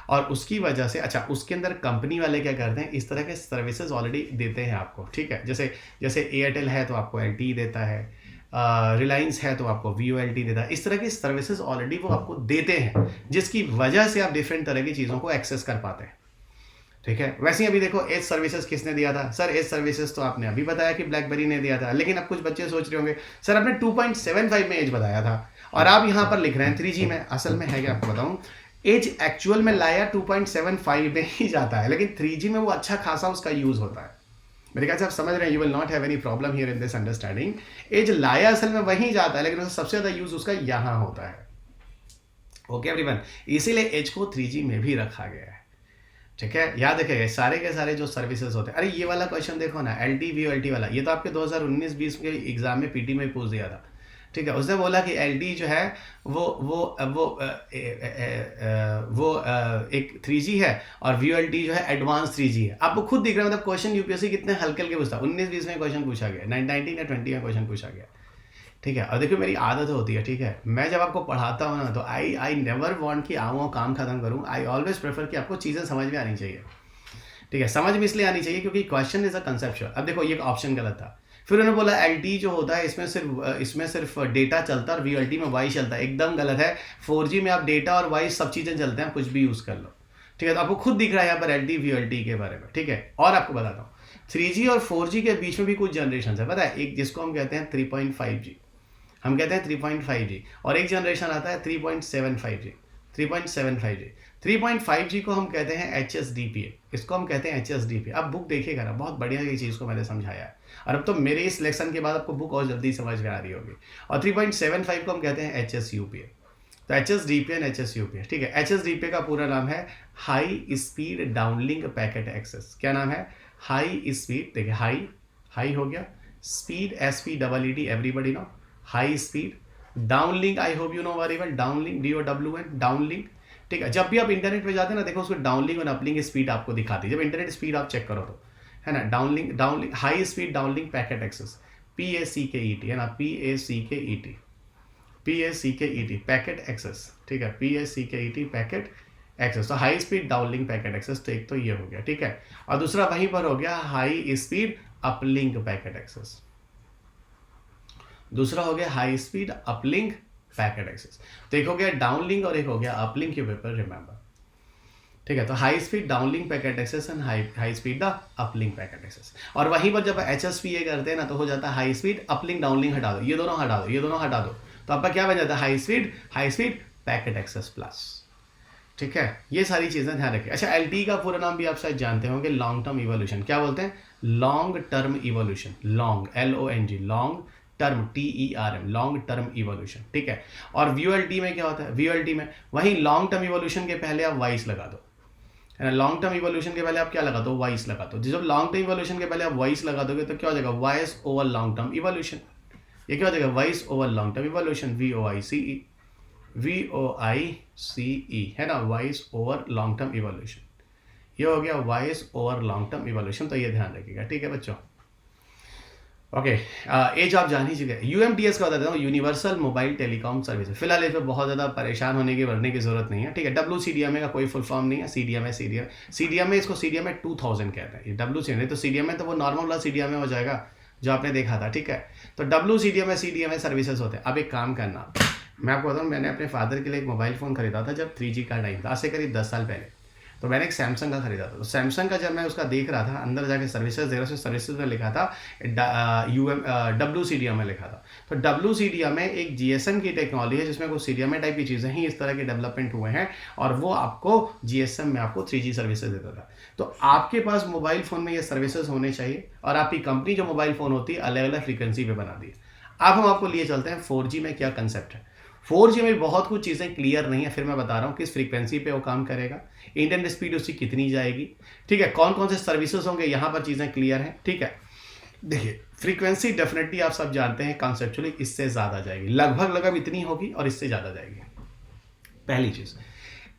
और उसकी वजह से अच्छा, उसके अंदर कंपनी वाले क्या करते हैं, इस तरह के सर्विसेज ऑलरेडी देते हैं आपको, ठीक है। जैसे एयरटेल है तो आपको LTE देता है, रिलायंस है तो आपको VoLTE देता है। इस तरह की सर्विसेज ऑलरेडी वो आपको देते हैं, जिसकी वजह से आप डिफरेंट तरह की चीज़ों को एक्सेस कर पाते हैं, ठीक है। वैसे ही अभी देखो एज सर्विसेज किसने दिया था? सर एज सर्विसेज तो आपने अभी बताया कि ब्लैकबेरी ने दिया था, लेकिन अब कुछ बच्चे सोच रहे होंगे सर आपने 2.75 में एज बताया था और आप यहाँ पर लिख रहे हैं 3G में। असल में है कि आपको बताऊँ, एज एक्चुअल में लाया 2.75 में ही जाता है, लेकिन 3G में वो अच्छा खासा उसका यूज़ होता है। मेरे ख्याल से आप समझ रहे हैं, you will not have any problem here in this understanding. EDGE लाया असल में वहीं जाता है, लेकिन उसका सबसे ज़्यादा यूज़ उसका यहाँ होता है। ओके एवरीवन, इसीलिए एज को 3G में भी रखा गया है। ठीक है, याद रखिएगा सारे के सारे जो सर्विसेज होते हैं। अरे ये वाला क्वेश्चन देखो ना, L T V L T वाला, ये तो आपके 2019-20 के एग्जाम में पीटी में पूछ दिया था। ठीक है, उसने बोला कि एल टी जो है वो एक 3G है और वी एल टी जो है एडवांस 3G है। आपको खुद दिख रहा है, मतलब क्वेश्चन यूपीएससी कितने हल्के हल्के पूछता है। 19-20 में क्वेश्चन पूछा गया, 19 या 20 में क्वेश्चन पूछा गया। ठीक है, और देखो मेरी आदत होती है, ठीक है, मैं जब आपको पढ़ाता हूँ ना तो आई नेवर वांट कि आऊँ और काम खत्म करूँ। आई ऑलवेज प्रेफर कि आपको चीज़ें समझ में आनी चाहिए। ठीक है, समझ में इसलिए आनी चाहिए क्योंकि क्वेश्चन इज अ कंसेप्चुअल। अब देखो ये ऑप्शन गलत था, फिर उन्होंने बोला एल जो होता है इसमें सिर्फ डेटा चलता है और वी एल टी में वॉइस चलता है। एकदम गलत है। 4G में आप डेटा और वॉइस सब चीज़ें चलते हैं, कुछ भी यूज़ कर लो। ठीक है, तो आपको खुद दिख रहा है यहाँ पर L T V L T के बारे में। ठीक है, और आपको बताता हूँ 3G और 4G के बीच में भी कुछ जनरेशन है, पता है। एक जिसको हम कहते हैं 3.5G, हम कहते हैं 3.5G, और एक जनरेशन आता है 3.75G। 3.75G 3.5G को हम कहते हैं HSDPA, इसको हम कहते हैं HSDPA। अब बुक देखिएगा ना, बहुत बढ़िया ये चीज़ को मैंने समझाया है, और अब तो मेरे इस लेक्शन के बाद आपको बुक और जल्दी समझ में आ रही होगी। और 3.75 को हम कहते हैं HSUPA। तो HSDPA एंड HSUPA, ठीक है। HSDPA का पूरा नाम है high speed downlink packet access. क्या नाम है? हाई स्पीड, देखिए हाई हो गया, speed SPEED, everybody know, high speed downlink. I hope you know very well downlink, DOWN, downlink. ठीक है, जब भी आप इंटरनेट पे जाते हैं ना, देखो उसको डाउनलिंक और अपलिंक स्पीड आपको दिखाती है, जब इंटरनेट स्पीड आप चेक करो तो, है ना। Downlink high speed downlink packet access, PACKET, है ना, PACKET पैकेट एक्सेस। ठीक है, PACKET पैकेट एक्सेस। तो high speed downlink packet access, तो एक तो ये हो गया, ठीक है। और दूसरा वहीं पर हो गया high speed uplink packet access. दूसरा हो गया high speed uplink packet access. तो एक हो गया डाउनलिंक और एक हो गया अपलिंक, यू पेपर रिमेंबर। ठीक है, तो high speed downlink packet access and high speed the uplink packet access. और वहीं पर जब HSPA करते हैं ना, तो हो जाता है हाई स्पीड अपलिंक डाउनलिंक हटा दो, ये दोनों हटा दो, ये दोनों हटा दो, तो आपका क्या बन जाता है? High speed packet access plus. ठीक है, ये सारी चीज़ें ध्यान रखें। अच्छा, LTE का पूरा नाम भी आप शायद जानते होंगे, लॉन्ग टर्म इवोल्यूशन। क्या बोलते हैं? Long term evolution. Long LONG, long term TERM, long term evolution. ठीक है, और VOLT में क्या होता है? VOLT में वही लॉन्ग टर्म इवोल्यूशन के पहले आप वॉइस लगा दो, है ना। लॉन्ग टर्म इवोल्यूशन के पहले आप क्या लगा दो? वॉइस लगा दो। जब लॉन्ग टर्म इवोल्यूशन के पहले आप वॉइस लगा दोगे तो क्या हो जाएगा? Voice over long term evolution. ये क्या हो जाएगा? Voice over long term evolution, VOICE, है ना, voice over long term evolution. ये हो गया voice over long term evolution, तो ये ध्यान रखिएगा। ठीक है बच्चों, ओके। एज आप जान ही चुके हैं। UMTS का बताता हूँ, यूनिवर्सल मोबाइल टेलीकॉम सर्विस। फिलहाल इस पर बहुत ज़्यादा परेशान होने की बढ़ने की जरूरत नहीं है। ठीक है, WCDMA का कोई फुल फॉर्म नहीं है। CDMA इसको CDMA 2000 कहते हैं। ये WCDMA, तो CDMA तो वो नॉर्मल वाला CDMA हो जाएगा जो आपने देखा था। ठीक है, तो WCDMA CDMA सर्विसेज होते हैं। अब एक काम करना, मैं आपको बताऊँ, मैंने अपने फादर के लिए एक मोबाइल फ़ोन खरीदा था जब 3G का टाइम था, आज से करीब 10 साल पहले। तो मैंने एक सैमसंग का खरीदा था। तो सैमसंग का जब मैं उसका देख रहा था, अंदर जाके सर्विसेज देख रहा था, सर्विसेज में लिखा था WCDMA लिखा था। तो WCDMA एक GSM की टेक्नोलॉजी है जिसमें कुछ CDMA टाइप की चीज़ें ही इस तरह के डेवलपमेंट हुए हैं, और वो आपको GSM में आपको 3G सर्विसेज देता था। तो आपके पास मोबाइल फ़ोन में ये सर्विसेज होने चाहिए, और आपकी कंपनी जो मोबाइल फ़ोन होती है अलग अलग फ्रीक्वेंसी पे बना दी है। अब हम आपको लिए चलते हैं 4G में क्या कंसेप्ट है। 4G में बहुत कुछ चीज़ें क्लियर नहीं है, फिर मैं बता रहा हूँ किस फ्रीक्वेंसी पे वो काम करेगा, इंटरनेट स्पीड उसकी कितनी जाएगी। ठीक है, कौन कौन से सर्विसेज होंगे, यहाँ पर चीज़ें क्लियर हैं। ठीक है, देखिए फ्रीक्वेंसी डेफिनेटली आप सब जानते हैं कॉन्सेप्चुअली इससे ज़्यादा जाएगी, लगभग इतनी होगी और इससे ज़्यादा जाएगी। पहली चीज़,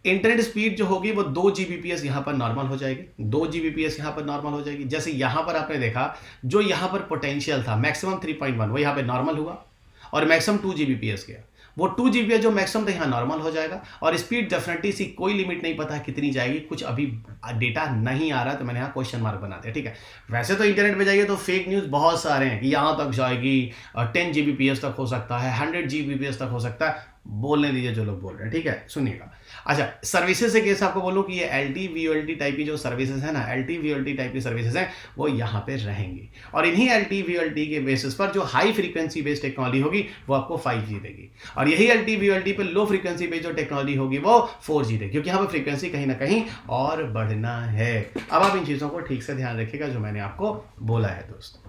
इंटरनेट स्पीड जो होगी वो 2 Gbps यहाँ पर नॉर्मल हो जाएगी। 2 Gbps यहाँ पर नॉर्मल हो जाएगी। जैसे यहाँ पर आपने देखा, जो यहाँ पर पोटेंशियल था मैक्सिमम 3.1, वो यहाँ पर नॉर्मल हुआ, और मैक्सिमम 2 Gbps गया। वो 2 Gbps जो मैक्सिमम था यहाँ नॉर्मल हो जाएगा। और स्पीड डेफिनेटली सी कोई लिमिट नहीं पता कितनी जाएगी, कुछ अभी डेटा नहीं आ रहा, तो मैंने यहाँ क्वेश्चन मार्क बना दिया। ठीक है, वैसे तो इंटरनेट पे जाइए तो फेक न्यूज़ बहुत सारे हैं कि यहाँ तक जाएगी, 10 Gbps तक हो सकता है, 100 Gbps तक हो सकता है। बोलने दीजिए जो लोग बोल रहे हैं, ठीक है, सुनिएगा। अच्छा, सर्विसेज से कैसे आपको बोलूँ कि ये LTE VOLT टाइप की जो सर्विसेज है ना, LTE VOLT टाइप की सर्विसेज हैं, वो यहाँ पे रहेंगी। और इन्हीं LTE VOLT के बेसिस पर जो हाई फ्रीक्वेंसी बेस्ड टेक्नोलॉजी होगी वो आपको 5G देगी, और यही LTE VOLT पे लो फ्रीक्वेंसी बेस्ड जो टेक्नोलॉजी होगी वो 4G देगी, क्योंकि यहाँ पर फ्रीक्वेंसी कहीं ना कहीं और बढ़ना है। अब आप इन चीज़ों को ठीक से ध्यान रखिएगा जो मैंने आपको बोला है दोस्त।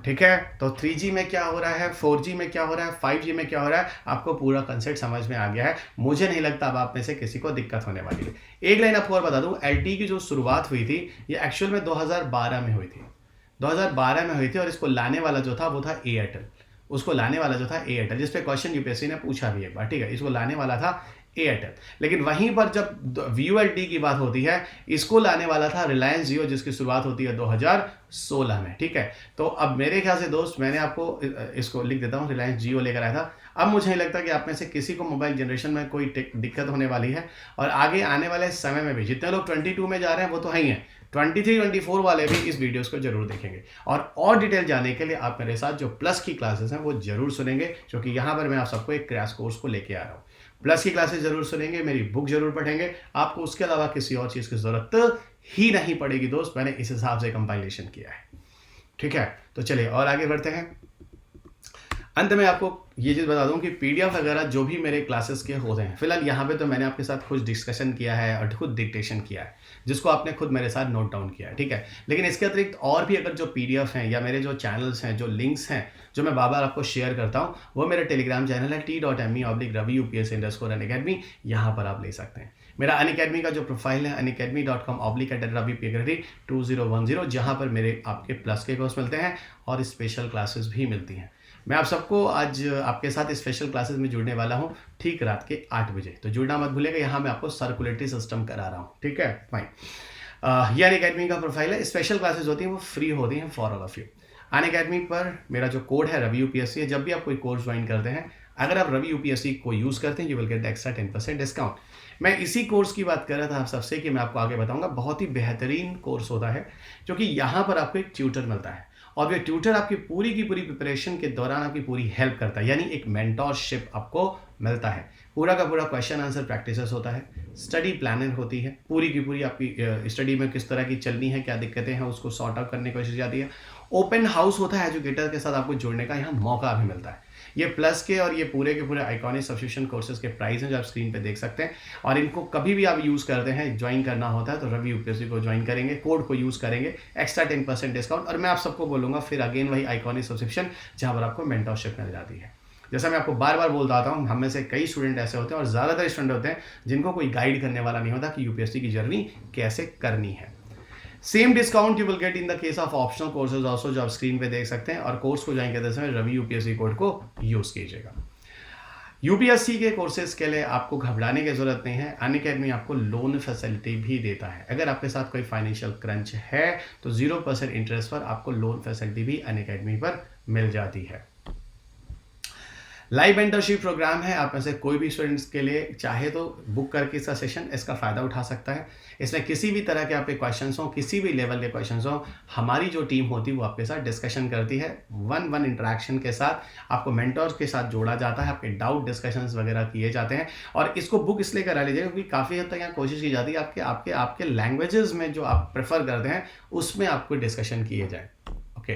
ठीक है, तो 3G में क्या हो रहा है, 4G में क्या हो रहा है, 5G में क्या हो रहा है, आपको पूरा कंसेप्ट समझ में आ गया है। मुझे नहीं लगता अब आप में से किसी को दिक्कत होने वाली है। एक लाइन आपको और बता दूं, LTE की जो शुरुआत हुई थी ये एक्चुअल में 2012 में हुई थी। 2012 में हुई थी और इसको लाने वाला जो था वो था एयरटेल। उसको लाने वाला जो था एयरटेल, जिस पे क्वेश्चन यूपीएससी ने पूछा भी एक बार, ठीक है, इसको लाने वाला था एयरटेल। लेकिन वहीं पर जब VULT की बात होती है, इसको लाने वाला था रिलायंस जियो, जिसकी शुरुआत होती है 2016 में, ठीक है। तो अब मेरे ख्याल से दोस्त, मैंने आपको इसको लिख देता हूँ, रिलायंस जियो लेकर आया था। अब मुझे नहीं लगता कि आप में से किसी को मोबाइल जनरेशन में कोई दिक्कत होने वाली है, और आगे आने वाले समय में भी जितने लोग 22 में जा रहे हैं वो तो है ही हैं, 23 24 वाले भी इस वीडियोस को जरूर देखेंगे। और डिटेल जानने के लिए आप मेरे साथ जो प्लस की क्लासेस हैं वो जरूर सुनेंगे, क्योंकि यहाँ पर मैं आप सबको एक क्रैश कोर्स को लेके आ रहा हूँ। प्लस की क्लासेस जरूर सुनेंगे, मेरी बुक जरूर पढ़ेंगे, आपको उसके अलावा किसी और चीज़ की ज़रूरत ही नहीं पड़ेगी दोस्त। मैंने इस हिसाब से कंपाइलेशन किया है, ठीक है। तो चलिए और आगे बढ़ते हैं। अंत में आपको ये चीज़ बता दूं कि PDF वगैरह जो भी मेरे क्लासेस के होते हैं, फिलहाल यहाँ पे तो मैंने आपके साथ खुद डिस्कशन किया है और खुद डिक्टेशन किया है, जिसको आपने खुद मेरे साथ नोट डाउन किया है, ठीक है। लेकिन इसके अतिरिक्त और भी अगर जो PDF हैं या मेरे जो चैनल्स हैं, जो लिंक्स हैं, जो मैं बार बार आपको शेयर करता हूँ, वो मेरा टेलीग्राम चैनल है t.me/ravi_UPSC_academy। यहाँ पर आप ले सकते हैं। मेरा अनअकैडमी का जो प्रोफाइल है unacademy.com/ravi_2010, जहाँ पर मेरे आपके प्लस के कोर्स मिलते हैं और स्पेशल क्लासेस भी मिलती हैं। मैं आप सबको आज आपके साथ स्पेशल क्लासेस में जुड़ने वाला हूँ ठीक रात के 8 बजे, तो जुड़ना मत भूलिएगा। यहाँ मैं आपको सर्कुलेटरी सिस्टम करा रहा हूँ, ठीक है, फाइन। ये अनअकैडमी का प्रोफाइल है। स्पेशल क्लासेस होती हैं वो फ्री होती हैं for all of you. Unacademy पर मेरा जो कोड है रवि UPSC है। जब भी आप कोई कोर्स ज्वाइन करते हैं, अगर आप रवि UPSC को यूज़ करते हैं, you will get extra 10% discount. मैं इसी कोर्स की बात कर रहा था आप सबसे कि मैं आपको आगे बताऊंगा। बहुत ही बेहतरीन कोर्स होता है, क्योंकि यहाँ पर आपको एक ट्यूटर मिलता है, और ये ट्यूटर आपकी पूरी की पूरी प्रिपरेशन के दौरान आपकी पूरी हेल्प करता है, यानी एक मेंटोरशिप आपको मिलता है। पूरा का पूरा क्वेश्चन आंसर प्रैक्टिसेस होता है, स्टडी प्लानिंग होती है, पूरी की पूरी आपकी स्टडी में किस तरह की चलनी है, क्या दिक्कतें हैं, उसको सॉर्ट आउट करने की कोशिश जाती है। ओपन हाउस होता है, एजुकेटर के साथ आपको जुड़ने का यहाँ मौका भी मिलता है। ये प्लस के और ये पूरे के पूरे आइकॉनिक सब्सक्रिप्शन कोर्सेज के प्राइस हैं जो आप स्क्रीन पे देख सकते हैं, और इनको कभी भी आप यूज़ करते हैं, ज्वाइन करना होता है तो रवि UPSC को ज्वाइन करेंगे, कोड को यूज़ करेंगे, एक्स्ट्रा 10% डिस्काउंट। और मैं आप सबको बोलूँगा फिर अगेन वही आइकॉनिक सब्सक्रिप्शन जहाँ पर आपको मेंटरशिप मिल जाती है। जैसा मैं आपको बार बार बोलता आता हूँ, हम में से कई स्टूडेंट ऐसे होते हैं और ज़्यादातर स्टूडेंट होते हैं जिनको कोई गाइड करने वाला नहीं होता कि UPSC की जर्नी कैसे करनी है। Same discount you will get in the case of optional courses also, जो आप स्क्रीन पे देख सकते हैं। और कोर्स को ज्वाइन करते समय रवि UPSC कोड को यूज़ कीजिएगा। UPSC के कोर्सेज के लिए आपको घबराने की ज़रूरत नहीं है। अनअकैडमी आपको लोन फैसिलिटी भी देता है। अगर आपके साथ कोई फाइनेंशियल क्रंच है तो 0% इंटरेस्ट पर आपको लोन फैसिलिटी भी अनअकैडमी पर मिल जाती है। लाइव मेंटरशिप प्रोग्राम है, आप में से कोई भी स्टूडेंट्स के लिए चाहे तो बुक करके इसका सेशन, इसका फ़ायदा उठा सकता है। इसमें किसी भी तरह के आपके क्वेश्चंस हों, किसी भी लेवल के क्वेश्चंस हों, हमारी जो टीम होती है वो आपके साथ डिस्कशन करती है। 1-1 इंटरेक्शन के साथ आपको मेंटर्स के साथ जोड़ा जाता है, आपके डाउट डिस्कशंस वगैरह किए जाते हैं। और इसको बुक इसलिए करा लीजिएगा क्योंकि काफ़ी हद तक यहाँ कोशिश की जाती है आपके आपके आपके लैंग्वेजेस में जो आप प्रेफर करते हैं उसमें आपको डिस्कशन किए जाए। ओके,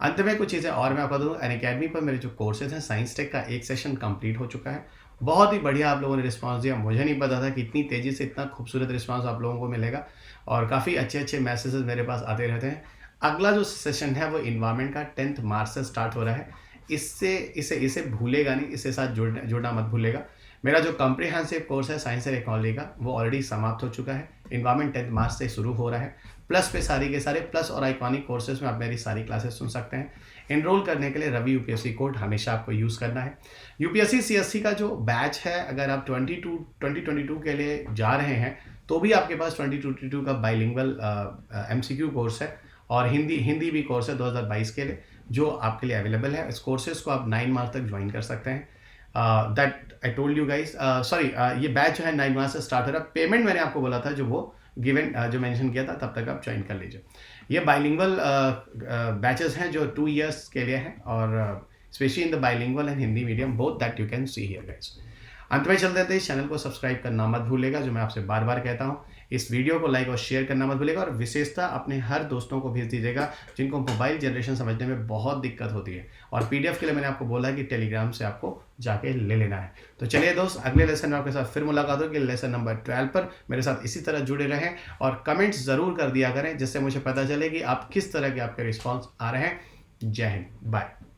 अंत में कुछ चीज़ें और मैं आपको दूँ। अनअकैडमी पर मेरे जो कोर्सेज हैं, साइंस टेक का एक सेशन कंप्लीट हो चुका है। बहुत ही बढ़िया आप लोगों ने रिस्पांस दिया। मुझे नहीं पता था कि इतनी तेज़ी से इतना खूबसूरत रिस्पांस आप लोगों को मिलेगा, और काफ़ी अच्छे अच्छे मैसेजेस मेरे पास आते रहते हैं। अगला जो सेशन है वो इन्वायरमेंट का 10 मार्च से स्टार्ट हो रहा है। इसे भूलेगा नहीं, इसके साथ जुड़ना मत भूलेगा। मेरा जो कॉम्प्रिहेंसिव कोर्स है साइंस एंड टेक्नोलॉजी का, वो ऑलरेडी समाप्त हो चुका है। इन्वायरमेंट 10 मार्च से शुरू हो रहा है। प्लस पे सारी के सारे प्लस और आइकॉनिक कोर्सेज में आप मेरी सारी क्लासेस सुन सकते हैं। एनरोल करने के लिए रवि UPSC कोड हमेशा आपको यूज़ करना है। UPSC CSC का जो बैच है, अगर आप 2022 के लिए जा रहे हैं तो भी आपके पास 2022 का बाइलिंगुअल MCQ कोर्स है, और हिंदी भी कोर्स है 2022 के लिए, जो आपके लिए अवेलेबल है। इस कोर्सेज को आप 9 मार्च तक ज्वाइन कर सकते हैं। That I told you guys, sorry, ये बैच जो है 9 मार्च से स्टार्ट हो रहा है। पेमेंट मैंने आपको बोला था, जो वो गिवन जो मेंशन किया था, तब तक आप ज्वाइन कर लीजिए। ये बाइलिंगुअल बैचेस हैं जो 2 इयर्स के लिए हैं, और specially in the bilingual and Hindi medium both, that you can see here guys. अंत में चलते थे, इस चैनल को सब्सक्राइब करना मत भूलेगा, जो मैं आपसे बार बार कहता हूँ। इस वीडियो को लाइक और शेयर करना मत भूलेगा, और विशेषता अपने हर दोस्तों को भेज दीजिएगा जिनको मोबाइल जनरेशन समझने में बहुत दिक्कत होती है। और PDF के लिए मैंने आपको बोला है कि टेलीग्राम से आपको जाके ले लेना है। तो चलिए दोस्त, अगले लेसन में आपके साथ फिर मुलाकात होगी, लेसन नंबर 12 पर। मेरे साथ इसी तरह जुड़े रहें और कमेंट्स ज़रूर कर दिया करें, जिससे मुझे पता चले कि आप किस तरह के आपके रिस्पॉन्स आ रहे हैं। Jai Hind. Bye.